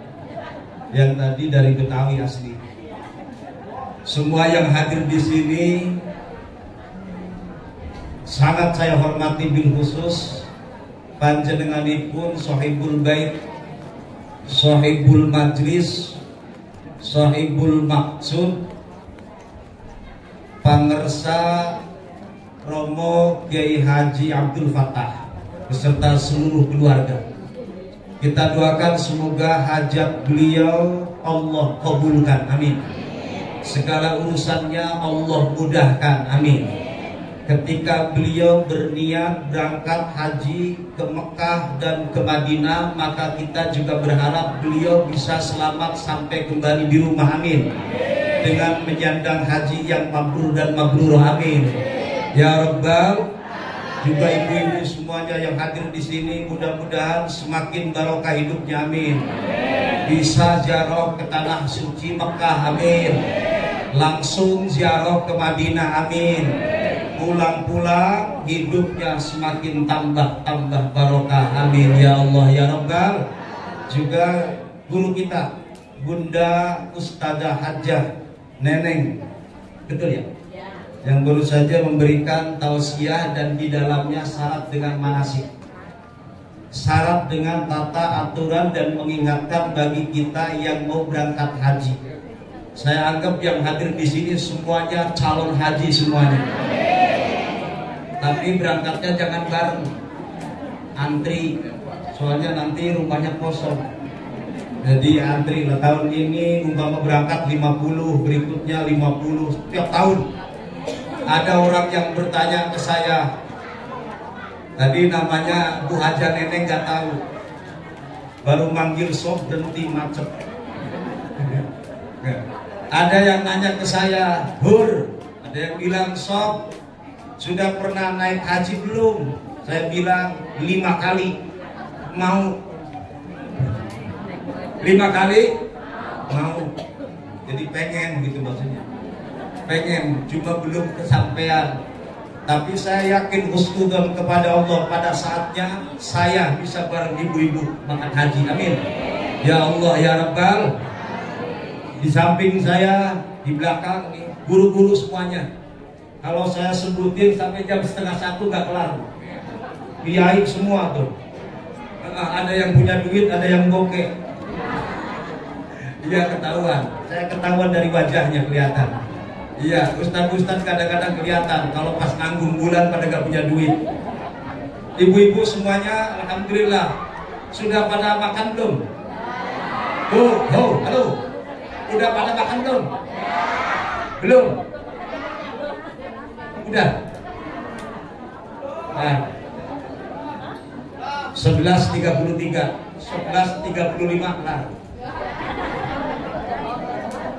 yang tadi dari Betawi asli. Semua yang hadir di sini sangat saya hormati bil khusus panjenenganipun sahibul bait, sahibul majlis, sahibul maksud, pangersa Romo Kiai Haji Abdul Fatah beserta seluruh keluarga. Kita doakan semoga hajat beliau Allah kabulkan, amin. Segala urusannya Allah mudahkan, amin. Ketika beliau berniat berangkat haji ke Mekah dan ke Madinah, maka kita juga berharap beliau bisa selamat sampai kembali di rumah, amin. Dengan menyandang haji yang mabrur dan mabrur, amin. Ya Rabbal, juga ibu-ibu semuanya yang hadir di sini, mudah-mudahan semakin barokah hidupnya, amin. Bisa ziarah ke tanah suci Mekah, amin. Langsung ziarah ke Madinah, amin. Pulang-pulang hidupnya semakin tambah barokah, amin. Ya Allah ya Rabbal. Juga guru kita Bunda Ustazah Hajjah Neneng, betul ya? yang baru saja memberikan tausiah dan di dalamnya syarat dengan manasik, syarat dengan tata aturan dan mengingatkan bagi kita yang mau berangkat haji. Saya anggap yang hadir di sini semuanya calon haji semuanya. Tapi berangkatnya jangan bareng, antri, soalnya nanti rumahnya kosong. Jadi antri lah, tahun ini umpama berangkat 50, berikutnya 50 setiap tahun. Ada orang yang bertanya ke saya, tadi namanya Bu Haja Neneng, nggak tahu, baru manggil sob berhenti macet. Ada yang nanya ke saya, Hur, ada yang bilang, sob sudah pernah naik haji belum? Saya bilang 5 kali. Mau 5 kali? Mau. Jadi pengen gitu maksudnya. Pengen, cuma belum kesampaian. Tapi saya yakin husnudzon kepada Allah, pada saatnya saya bisa bareng ibu-ibu makan haji. Amin. Ya Allah ya Rabbal. Di samping saya, di belakang nih, guru-guru semuanya. Kalau saya sebutin sampai jam 12:30 nggak kelar. Kiai semua tuh. Ada yang punya duit, ada yang bokeh. Iya ketahuan. Saya ketahuan dari wajahnya kelihatan. Iya, ustaz-ustaz kadang-kadang kelihatan kalau pas nanggung bulan pada nggak punya duit. Ibu-ibu semuanya, alhamdulillah, sudah pada makan belum? Halo. Udah pada makan belum? Belum? Udah? Nah, 11.33, 11.35 kelar.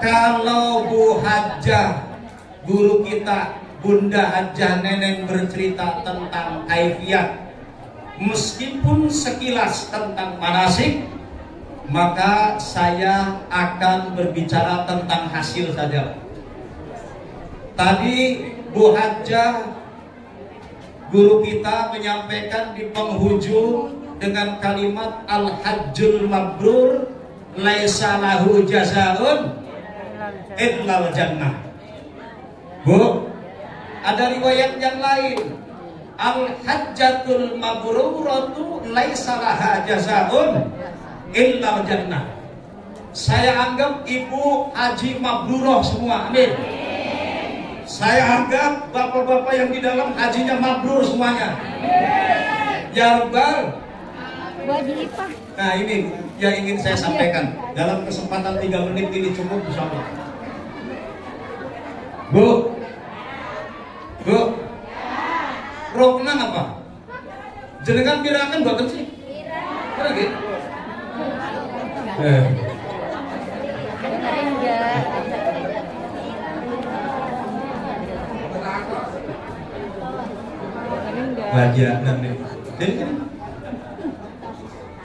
Kalau Bu Hajah, guru kita, Bunda Hajah Neneng bercerita tentang kaifiat, meskipun sekilas tentang manasik, maka saya akan berbicara tentang hasil saja. Tadi Bu Hajah, guru kita, menyampaikan di penghujung dengan kalimat Al-Hajjul Mabrur laisa lahu jazaun illal jannah. Bu, ada riwayat yang lain, Al-Hajjatul Mabruratu laisa laha jazaun illal jannah. Saya anggap ibu haji mabrurah semua, amin. Saya anggap bapak-bapak yang di dalam hajinya mabrur semuanya. Ya Rabbal. Nah ini yang ingin saya sampaikan dalam kesempatan 3 menit ini, cukup insyaallah. Bu, rokna apa? Jenengan birakan boten sih? Kira gitu.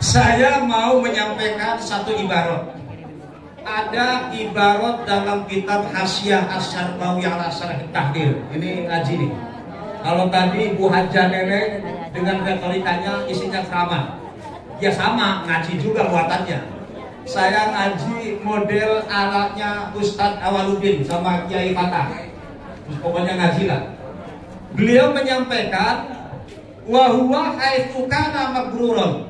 Saya mau menyampaikan satu ibarat. Ada ibarat dalam kitab Hasyiah Asy-Syarbawi ala Syarh Tahdir. Ini ngaji nih. Kalau tadi Bu Hajah Neneng dengan retorikanya isinya sama, ya sama, ngaji juga buatannya. Saya ngaji model alatnya Ustadz Awaludin sama Kiai Fatah. Terus pokoknya ngaji lah. Beliau menyampaikan, wa huwa haitsu kana mabrurun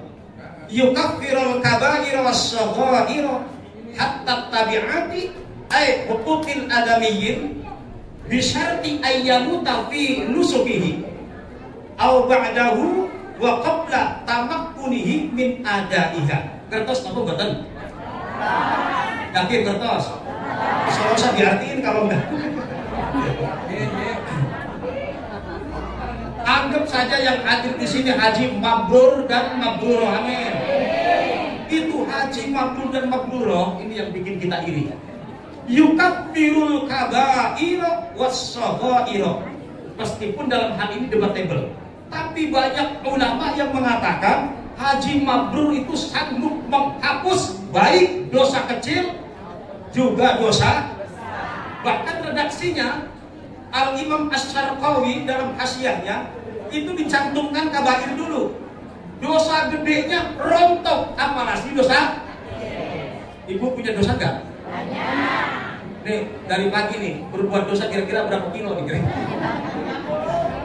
yukaffirul kaba'ira was-saghaira hatta tabi'ati ay huquqil adamiyyin bi syarti ayyamuta fi nusukihi aw ba'dahu wa qabla tamakkunihi min adaiha. Kertas apa boten? Yakin kertas? Kalau usah diartiin kalau enggak. Anggap saja yang hadir di sini haji mabrur dan mabrurah, amin. Itu haji mabrur dan mabrurah ini yang bikin kita iri. Yukaffirul kaba'ira was-saghaira. Meskipun dalam hal ini debatable, tapi banyak ulama yang mengatakan haji mabrur itu sanggup menghapus baik dosa kecil juga dosa. Bahkan redaksinya Al-Imam Asy-Syarqawi dalam hasyiahnya itu dicantumkan kabair dulu. Dosa gedenya rontok, apalagi dosa. Ibu punya dosa enggak? Banyak. Nih dari pagi nih berbuat dosa kira-kira berapa kilo nih kira-kira?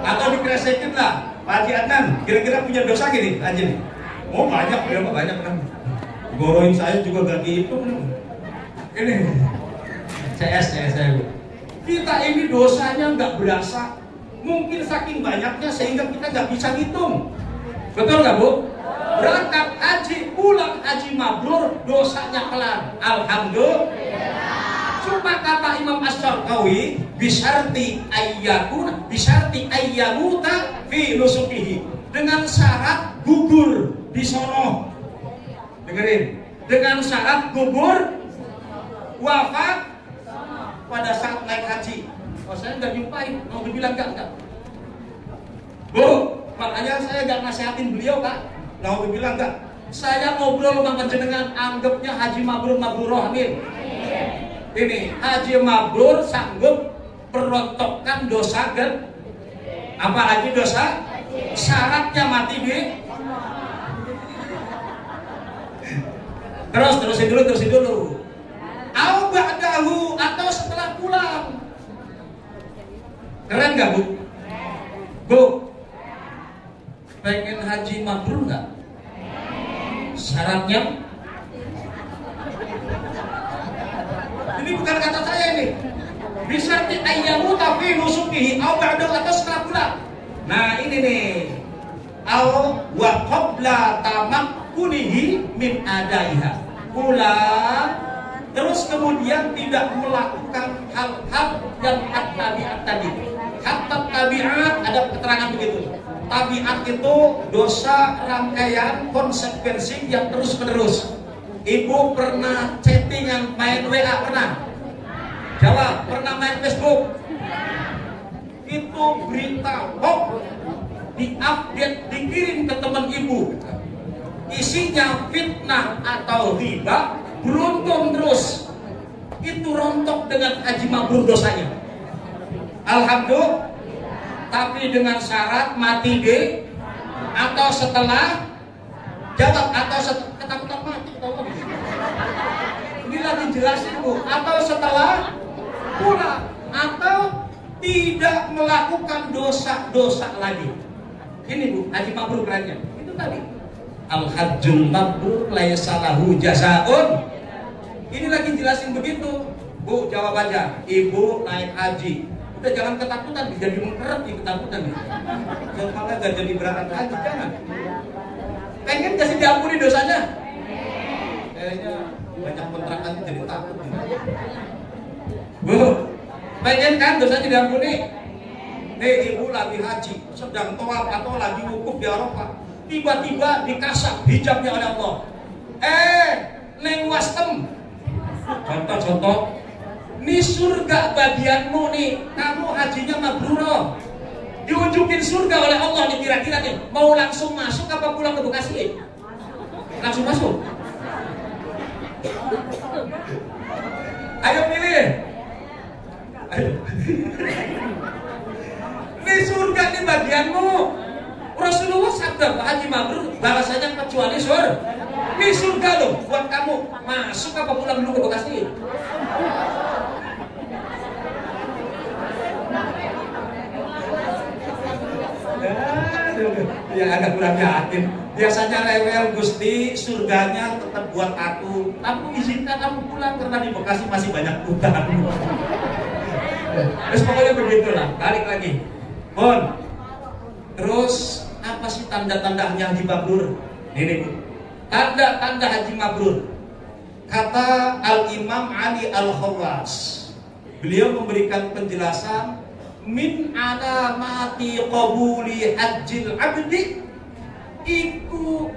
Atau dikresekin lah Pak Haji Adnan, kira-kira punya dosa gini aja nih? Oh banyak, berapa banyak kan? Goroin saya juga gak dihitung. Ini CS saya. Kita ini dosanya nggak berasa, mungkin saking banyaknya sehingga kita nggak bisa ngitung. Betul nggak Bu? Berangkat haji, pulang haji mabrur, dosanya kelar. Alhamdulillah. Cuma kata Imam Asy-Syarqawi, bisyarti ayyamuta fi nusukihi, dengan syarat gugur di sono. Dengerin, dengan syarat gugur wafat pada saat naik haji. Oh saya nggak nyumpain, mau dibilang enggak. Bu, makanya saya nggak nasihatin beliau Kak. Mau dibilang enggak. Saya ngobrol sama panjenengan, anggapnya haji mabrur mabruroh amin. Ini haji mabrur sanggup merontokkan dosa kan? Apalagi dosa? Syaratnya mati di. Terusin dulu. Au ba'dahu, atau setelah pulang. Keren gak Bu? Bu, pengen haji mabrur gak? Syaratnya? Ini bukan kata saya ini. Bisyarti ayyamu tapi nusukihi au ba'dahu, atau setelah pulang. Nah ini nih. Au wa qabla tamakkunihi min adaiha. Pulang, terus kemudian tidak melakukan hal-hal yang at-tabi'at tadi. At-tabi'at ada keterangan begitu. Tabi'at itu dosa rangkaian konsekuensi yang terus-menerus. Ibu pernah chattingan, main WA pernah? Jawab, pernah main Facebook? Itu berita hoax, diupdate, dikirim ke teman ibu. Isinya fitnah atau riba, beruntun terus. Itu rontok dengan haji mabrur dosanya. Alhamdulillah. Tapi dengan syarat mati deh, atau setelah. Jawab, atau ketakutan mati, tahu nggak? Ini lagi jelasin Bu. Atau setelah pulang, atau tidak melakukan dosa-dosa lagi. Ini Bu, haji mabrur kerennya. Itu tadi. Al-hajjul mabrur laisa lahu jazaa'un. Ini lagi jelasin begitu. Bu, jawab aja. Ibu naik haji. Udah jangan ketakutan, jadi mengkeret di ketakutan. Jangan malah gak jadi berangkat haji, jangan. Pengen gak sih diampuni dosanya? Kayaknya banyak kontrakan jadi takut. Bu, pengen kan dosanya diampuni? Nih ibu lagi haji, sedang tawaf atau lagi wukuf di Arafah. Tiba-tiba dikasap hijabnya oleh Allah. Neng wastem. Contoh. Ini surga bagianmu nih. Kamu hajinya mabrur. Diunjukin surga oleh Allah nih kira-kira nih. Mau langsung masuk apa pulang ke Bekasi? Langsung masuk. Ayo pilih. Ayo. Ini surga nih bagianmu. Rasulullah sabda haji mabrur balasannya kecuali surga. Ini surga loh buat kamu. Masuk apa pulang dulu ke Bekasi? Ya agak kurang yakin. Biasanya rewel Gusti, surganya tetap buat aku. Aku izinkan kamu pulang karena di Bekasi masih banyak utang. Terus pokoknya begitulah. Balik lagi. Bon. Terus apa sih tanda-tanda haji mabrur? Ini tanda-tanda haji mabrur. Kata Al-Imam Ali Al-Khawas, beliau memberikan penjelasan min alamati qabuli hajjil abdi, iku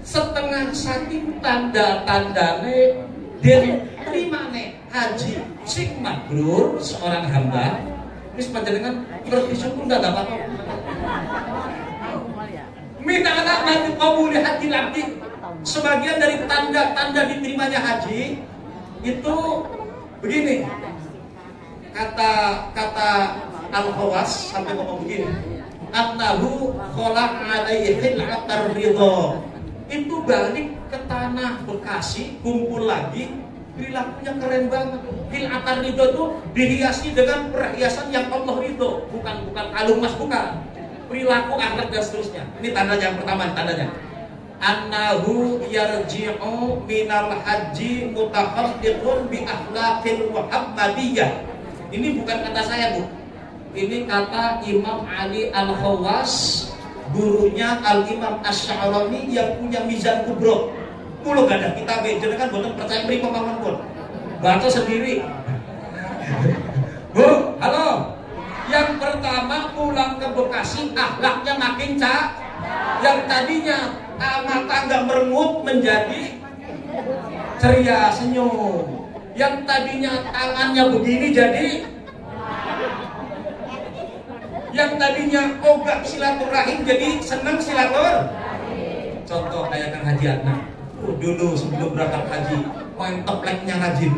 setengah saking tanda-tandane den terimane haji sing mabrur seorang hamba. Wis panjenengan ngerti syukur ndak apa-apa. Min alamati qabuli hajjil abdi, sebagian dari tanda-tanda diterimanya haji itu begini. Kata Al-Khawas sampai ngomong begini, annahu khalaq alaihi hil'atar ridha. Itu balik ke tanah Bekasi, kumpul lagi, perilakunya keren banget. Hilatan ridho itu dihiasi dengan perhiasan yang Allah ridho, bukan kalung emas, bukan. Perilaku, akhlak dan seterusnya. Ini tanda yang pertama, tandanya. Annahu yarji'u minal haji mutakhaddiqun bi akhlaqil muhammadiyah. Ini bukan kata saya, Bu. Ini kata Imam Ali Al-Khawas, gurunya Al-Imam Asy-Sya'rani yang punya Mizan Kubro. Kulo gak ada kitab jenengan boten percaya mriko pamon pun. Baca sendiri. Bu, halo. Yang pertama pulang ke Bekasi akhlaknya makin yang tadinya mata nggak merengut menjadi ceria senyum. Yang tadinya tangannya begini jadi yang tadinya ogah silaturahim jadi senang silaturahim. Contoh kayak Kang Haji Adnan. Dulu sebelum berangkat haji main tepleknya rajin.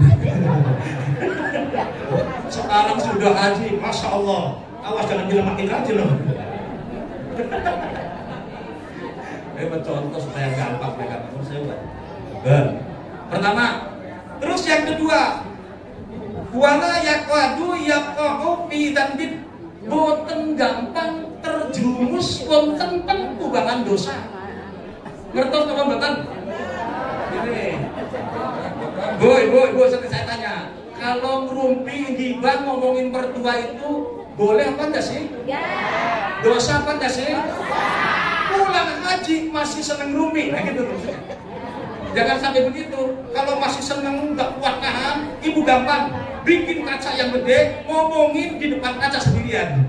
Sekarang sudah haji, masya Allah. Awas jangan bilang makin rajin loh. Contoh supaya gampang mereka saya. Pertama, terus yang kedua, wala yaqadu yaqau fi dzambin, boten gampang terjerumus wonten kubangan dosa. Ngertos apa mboten? Bu, saya tanya, kalau ngerumpi gibah ngomongin mertua itu boleh apa enggak sih? Ya. Dosa apa enggak sih? Pulang haji masih seneng ngerumpi, nah gitu maksudnya. Jangan sampai begitu. Kalau masih seneng nggak kuat nahan, ibu gampang bikin kaca yang gede, ngomongin di depan kaca sendirian.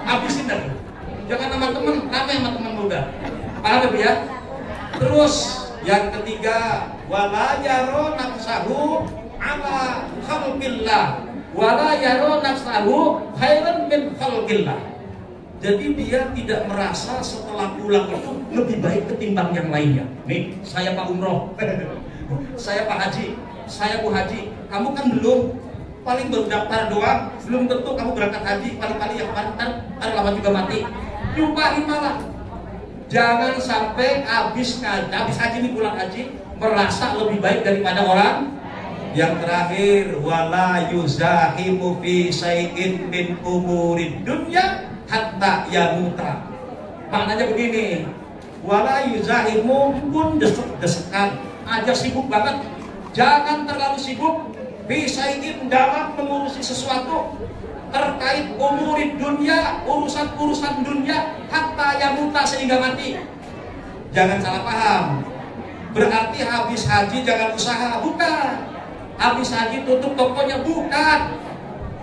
Habisin dah. Jangan sama temen, rame sama teman muda. Paham ya? Terus yang ketiga, wala yaro nafsahu ala khalqillah, wala yaro nafsahu khairan min khalqillah. Jadi dia tidak merasa setelah pulang itu lebih baik ketimbang yang lainnya. Nih, saya Pak Umroh, saya Pak Haji, saya Bu Haji. Kamu kan belum, paling baru daftar doang, belum tentu kamu berangkat haji. Paling-paling yang kemarin lama juga mati. Nyumpahin malah. Jangan sampai habis haji ini pulang haji merasa lebih baik daripada orang. Yang terakhir, wala yuzahimu fi syai'in min umurid dunya hatta yamuta. Maknanya begini, wala yuzahimu pun desek-desekan aja sibuk banget. Jangan terlalu sibuk fi syai'in dalam mengurusi sesuatu terkait umurid dunia, urusan-urusan dunia hatta yamuta sehingga mati. Jangan salah paham. Berarti habis haji jangan usaha, bukan. Habis haji tutup tokonya, bukan.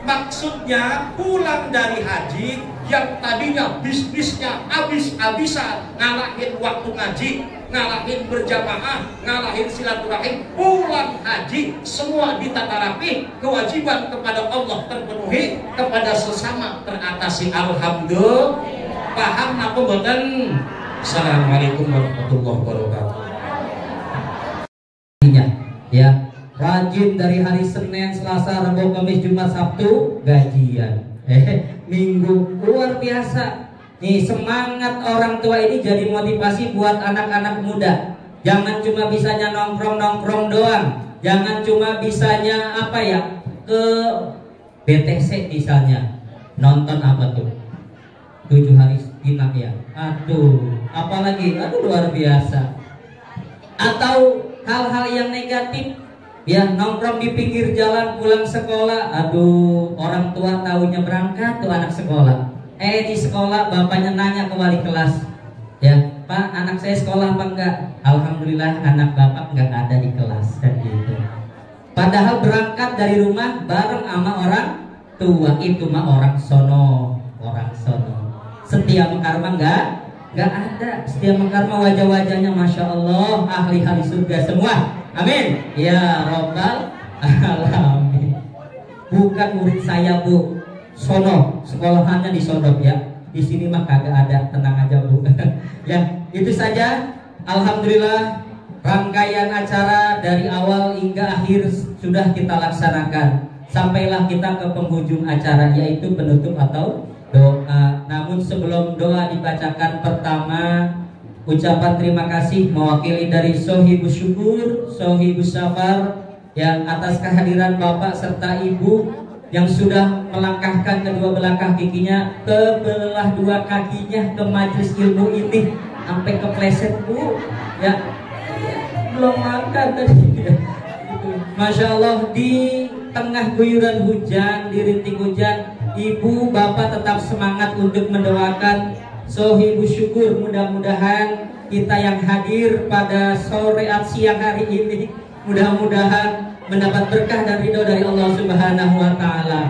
Maksudnya pulang dari haji yang tadinya bisnisnya habis-habisan, ngalahin waktu ngaji, ngalahin berjamaah, ngalahin silaturahim, pulang haji semua ditata rapi, kewajiban kepada Allah terpenuhi, kepada sesama teratasi. Alhamdulillah. Paham apa mboten? Assalamualaikum warahmatullahi wabarakatuh. Ya, rajin dari hari Senin, Selasa, Rabu, Kamis, Jumat, Sabtu gajian. Minggu luar biasa. Nih, semangat orang tua ini jadi motivasi buat anak-anak muda. Jangan cuma bisanya nongkrong-nongkrong doang. Jangan cuma bisanya apa ya, ke BTC misalnya. Nonton apa tuh? 7 hari inap ya. Aduh, apalagi luar biasa. Atau hal-hal yang negatif, ya, nongkrong di pinggir jalan pulang sekolah. Aduh, orang tua tahunya berangkat tuh anak sekolah. Di sekolah bapaknya nanya ke wali kelas, ya Pak, anak saya sekolah apa enggak? Alhamdulillah anak bapak enggak ada di kelas, dan gitu. Padahal berangkat dari rumah bareng sama orang tua. Itu mah orang sono. Setia Mekarma enggak ada. Setia Mekarma wajah-wajahnya masya Allah ahli-ahli surga semua. Amin ya robbal alamin. Bukan murid saya, Bu. Sono, sekolahannya di sono ya. Di sini mah kagak ada, tenang aja, Bu. Ya, itu saja. Alhamdulillah rangkaian acara dari awal hingga akhir sudah kita laksanakan. Sampailah kita ke penghujung acara, yaitu penutup atau doa. Namun sebelum doa dibacakan, pertama ucapan terima kasih mewakili dari Sohibus Syukur, Sohibus Safar, ya atas kehadiran Bapak serta Ibu yang sudah melangkahkan kedua belah kakinya ke belah dua kakinya ke majelis ilmu ini sampai kepleset Bu ya, belum makan tadi ya. Masya Allah, di tengah guyuran hujan, di rintik hujan, Ibu Bapak tetap semangat untuk mendoakan Sohibu syukur. Mudah-mudahan kita yang hadir pada sore siang hari ini mudah-mudahan mendapat berkah dan ridho dari Allah Subhanahu wa Ta'ala.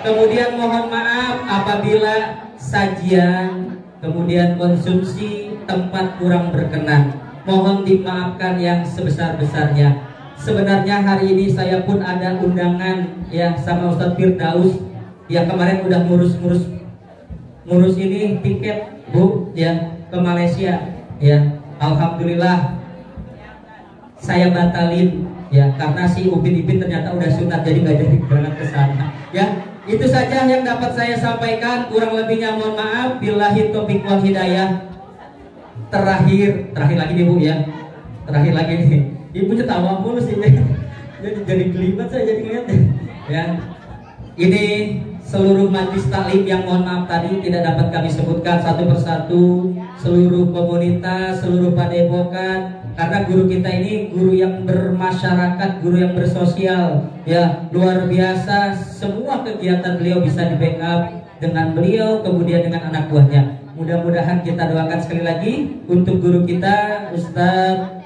Kemudian mohon maaf apabila sajian kemudian konsumsi tempat kurang berkenan, mohon dimaafkan yang sebesar-besarnya. Sebenarnya hari ini saya pun ada undangan ya sama Ustadz Firdaus yang kemarin udah ngurus ini tiket Bu ya ke Malaysia ya. Alhamdulillah saya batalin ya karena si Upin Ipin ternyata udah sunat jadi nggak jadi berangkat ke sana ya. Itu saja yang dapat saya sampaikan, kurang lebihnya mohon maaf. Billahi taufiq wal hidayah. Terakhir lagi nih Bu ya, terakhir lagi nih, Ibu ketawa mulu sih jadi gelibat saya jadi ngeliat ya. Ini seluruh majlis taklim yang mohon maaf tadi tidak dapat kami sebutkan satu persatu, seluruh komunitas, seluruh padepokan, karena guru kita ini guru yang bermasyarakat, guru yang bersosial ya, luar biasa. Semua kegiatan beliau bisa di backup dengan beliau, kemudian dengan anak buahnya. Mudah-mudahan kita doakan sekali lagi untuk guru kita Ustadz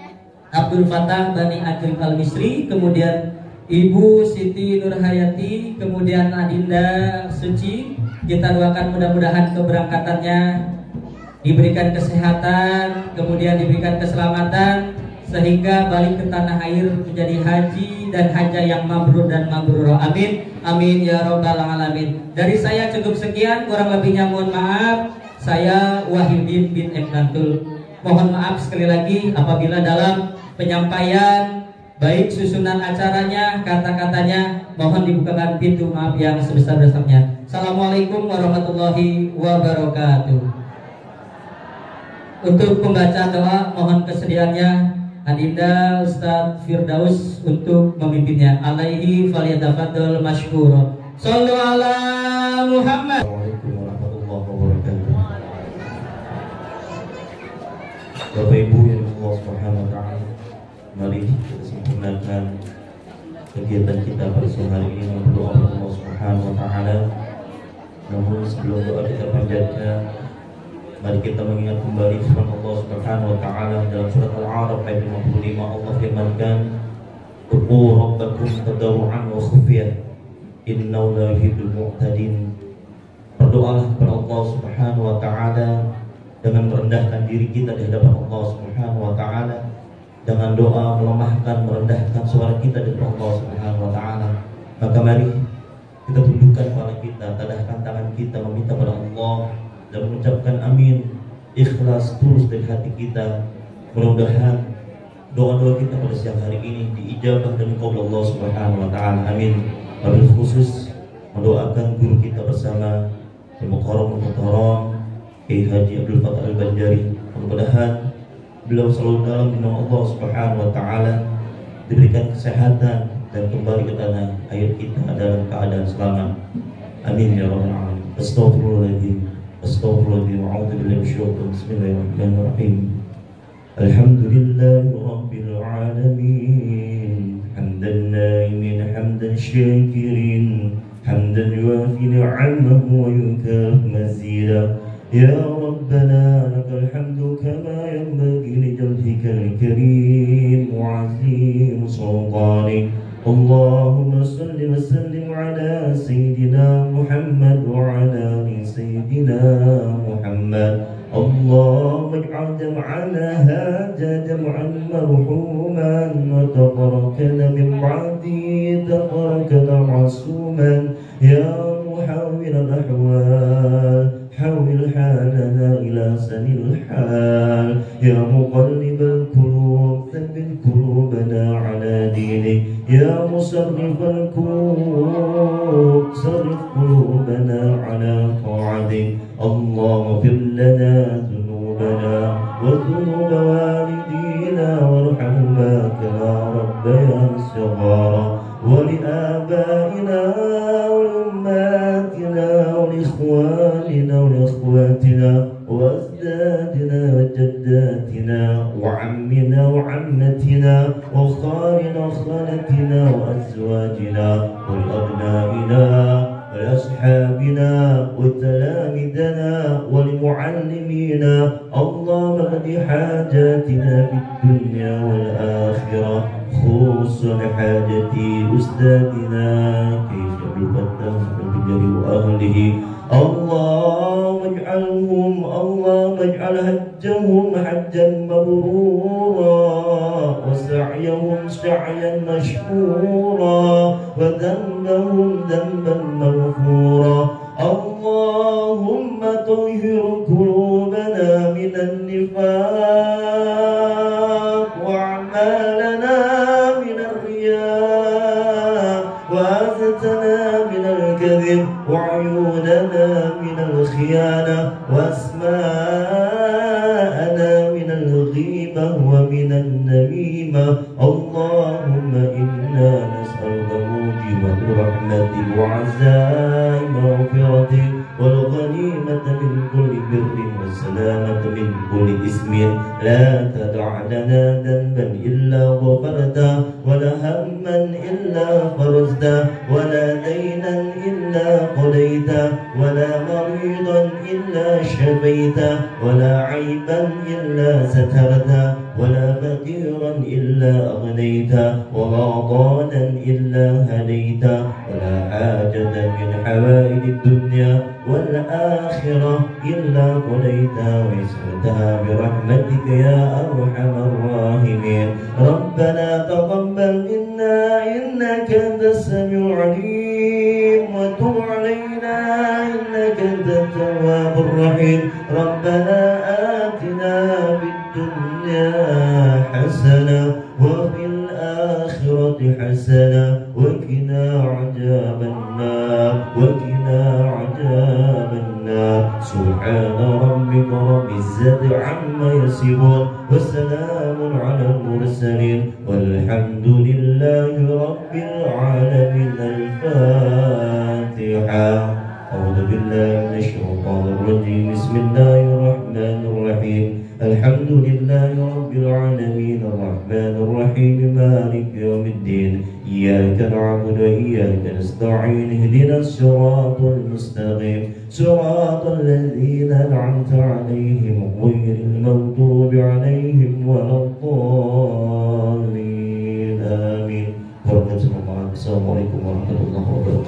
Abdul Fatah Bani Ajrim Al-Misri, kemudian Ibu Siti Nurhayati, kemudian Adinda Suci. Kita doakan mudah-mudahan keberangkatannya diberikan kesehatan, kemudian diberikan keselamatan, sehingga balik ke tanah air menjadi haji dan hajah yang mabrur dan mabrur. Amin, amin ya robbal alamin. Dari saya cukup sekian, kurang lebihnya mohon maaf. Saya Wahyudin bin Eknatul. Mohon maaf sekali lagi apabila dalam penyampaian baik susunan acaranya, kata-katanya mohon dibukakan pintu maaf yang sebesar-besarnya. Assalamualaikum warahmatullahi wabarakatuh. Untuk pembaca doa mohon kesediaannya Adinda Ustadz Firdaus untuk memimpinnya. Alaihi falyatafaddal masykura. Shallu ala Muhammad. Assalamualaikum warahmatullahi wabarakatuh. Bapak Ibu yang Allah Subhanahu wa Ta'ala, mari kita sempurnakan kegiatan kita pada sore hari ini dengan doa Allah Subhanahu wa Ta'ala. Namun sebelum doa kita panjatkan, mari kita mengingat kembali firman Allah Subhanahu wa Ta'ala dalam surat Al-A'raf ayat 55. Allah firmankan, "Ud'u rabbakum tadarruan wa khufyah, innahu la yuhibbul mu'tadin." Berdoalah kepada Allah Subhanahu wa Ta'ala dengan merendahkan diri kita di hadapan Allah Subhanahu wa Ta'ala, dengan doa melemahkan, merendahkan suara kita di hadapan Allah Subhanahu wa Ta'ala. Maka mari kita tundukkan kepala kita, tadahkan tangan kita meminta pada Allah dan mengucapkan amin, ikhlas tulus dari hati kita. Mudah-mudahan doa-doa kita pada siang hari ini diijabah dan dikabul Allah Subhanahu wa Ta'ala. Amin. Wabil khusus mendoakan guru kita bersama Al-Mukarram Al-Muhtaram Kiai Haji Abdul Fatah Al-Banjari. Mudah-mudahan beliau selalu dalam lindungan Allah Subhanahu wa Ta'ala, diberikan kesehatan dan kembali ke tanah air kita dalam keadaan selamat. Amin ya rabbal alamin. Astaghfirullahaladzim. Astaghfirullahaladzim. A'udzu billahi minasyaitonir rajim. Bismillahirrahmanirrahim. Alhamdulillahi rabbil alamin. Hamdan na'imin hamdan syakirin, hamdan yuwafi ni'amahu wa yukaf mazida. Ya Rabbana lakal hamdu kama yanbaghi li jalhikal karim wa 'azim sultanik. Allahumma salli wa sallim ala sayyidina Muhammad wa ala ali sayyidina Muhammad. Allahumma ij'al jam'ana hadha jam'an marhuman wa tabarakana min ba'di tabarakana ma'suman. Ya muhawwil al-ahwal حول حالنا إلى سن الحال. يا مقلب القلوب ثبت قلوبنا على دينك. يا مصرف القلوب صرف قلوبنا على طاعتك. اللهم اغفر لنا ذنوبنا وذنوب والدينا وارحمهما كما ربيانا صغارا. ولآبائنا ولأمهاتنا ولإخواننا ولأخواتنا وأجدادنا وجداتنا وعمنا وعمتنا وخالنا وخالتنا وأزواجنا ولأبنائنا ولأصحابنا وتلامذنا ولمعلمينا اللهم اقض حاجاتنا في الدنيا والآخرة خصوصا حاجة أستاذنا كيف بالفتح وبجري وأهله اللهم اجعل حجهم حجا مبرورا وسعيهم سعيا مشكورا وذنبهم ذنبا مغفورا اللهم طهر قلوبنا من النفاق وأعمالنا من الرياء وأعزتنا من الكذب وعيوننا من الخيانة وأسماءنا من الغيبة ومن النميمة اللهم إنا نسألك موجبات رحمتك وعزائم مغفرتك والغنيمة من كل بر والسلامة من كل إثم لا تدع لنا ذنبا إلا غفرته ولا هما إلا فرجته ولا دينا إلا قضيته ولا مريضا إلا شفيته ولا عيبا إلا سترته ولا فقيرا إلا أغنيته ولا ضالا إلا هديته ولا حاجة من حوائج الدنيا والآخرة إلا قضيتها ويسرتها برحمتك يا أرحم الراحمين ربنا تقبل منا إنك أنت السميع العليم وتب علينا إنك أنت التواب الرحيم ربنا آتنا في الدنيا حسنة وفي الآخرة حسنة وقنا عذاب النار سبحان ربك رب العزة عما يصفون وسلام على المرسلين والحمد لله رب العالمين الفاتحة أعوذ بالله من الشيطان الرجيم بسم الله الرحمن الرحيم الحمد لله رب العالمين الرحمن الرحيم مالك يوم الدين إياك نعبد وإياك نستعين اهدنا الصراط المستقيم صراط الذين أنعمت عليهم غير المغضوب عليهم ولا الضالين آمين. Assalamualaikum warahmatullahi wabarakatuh.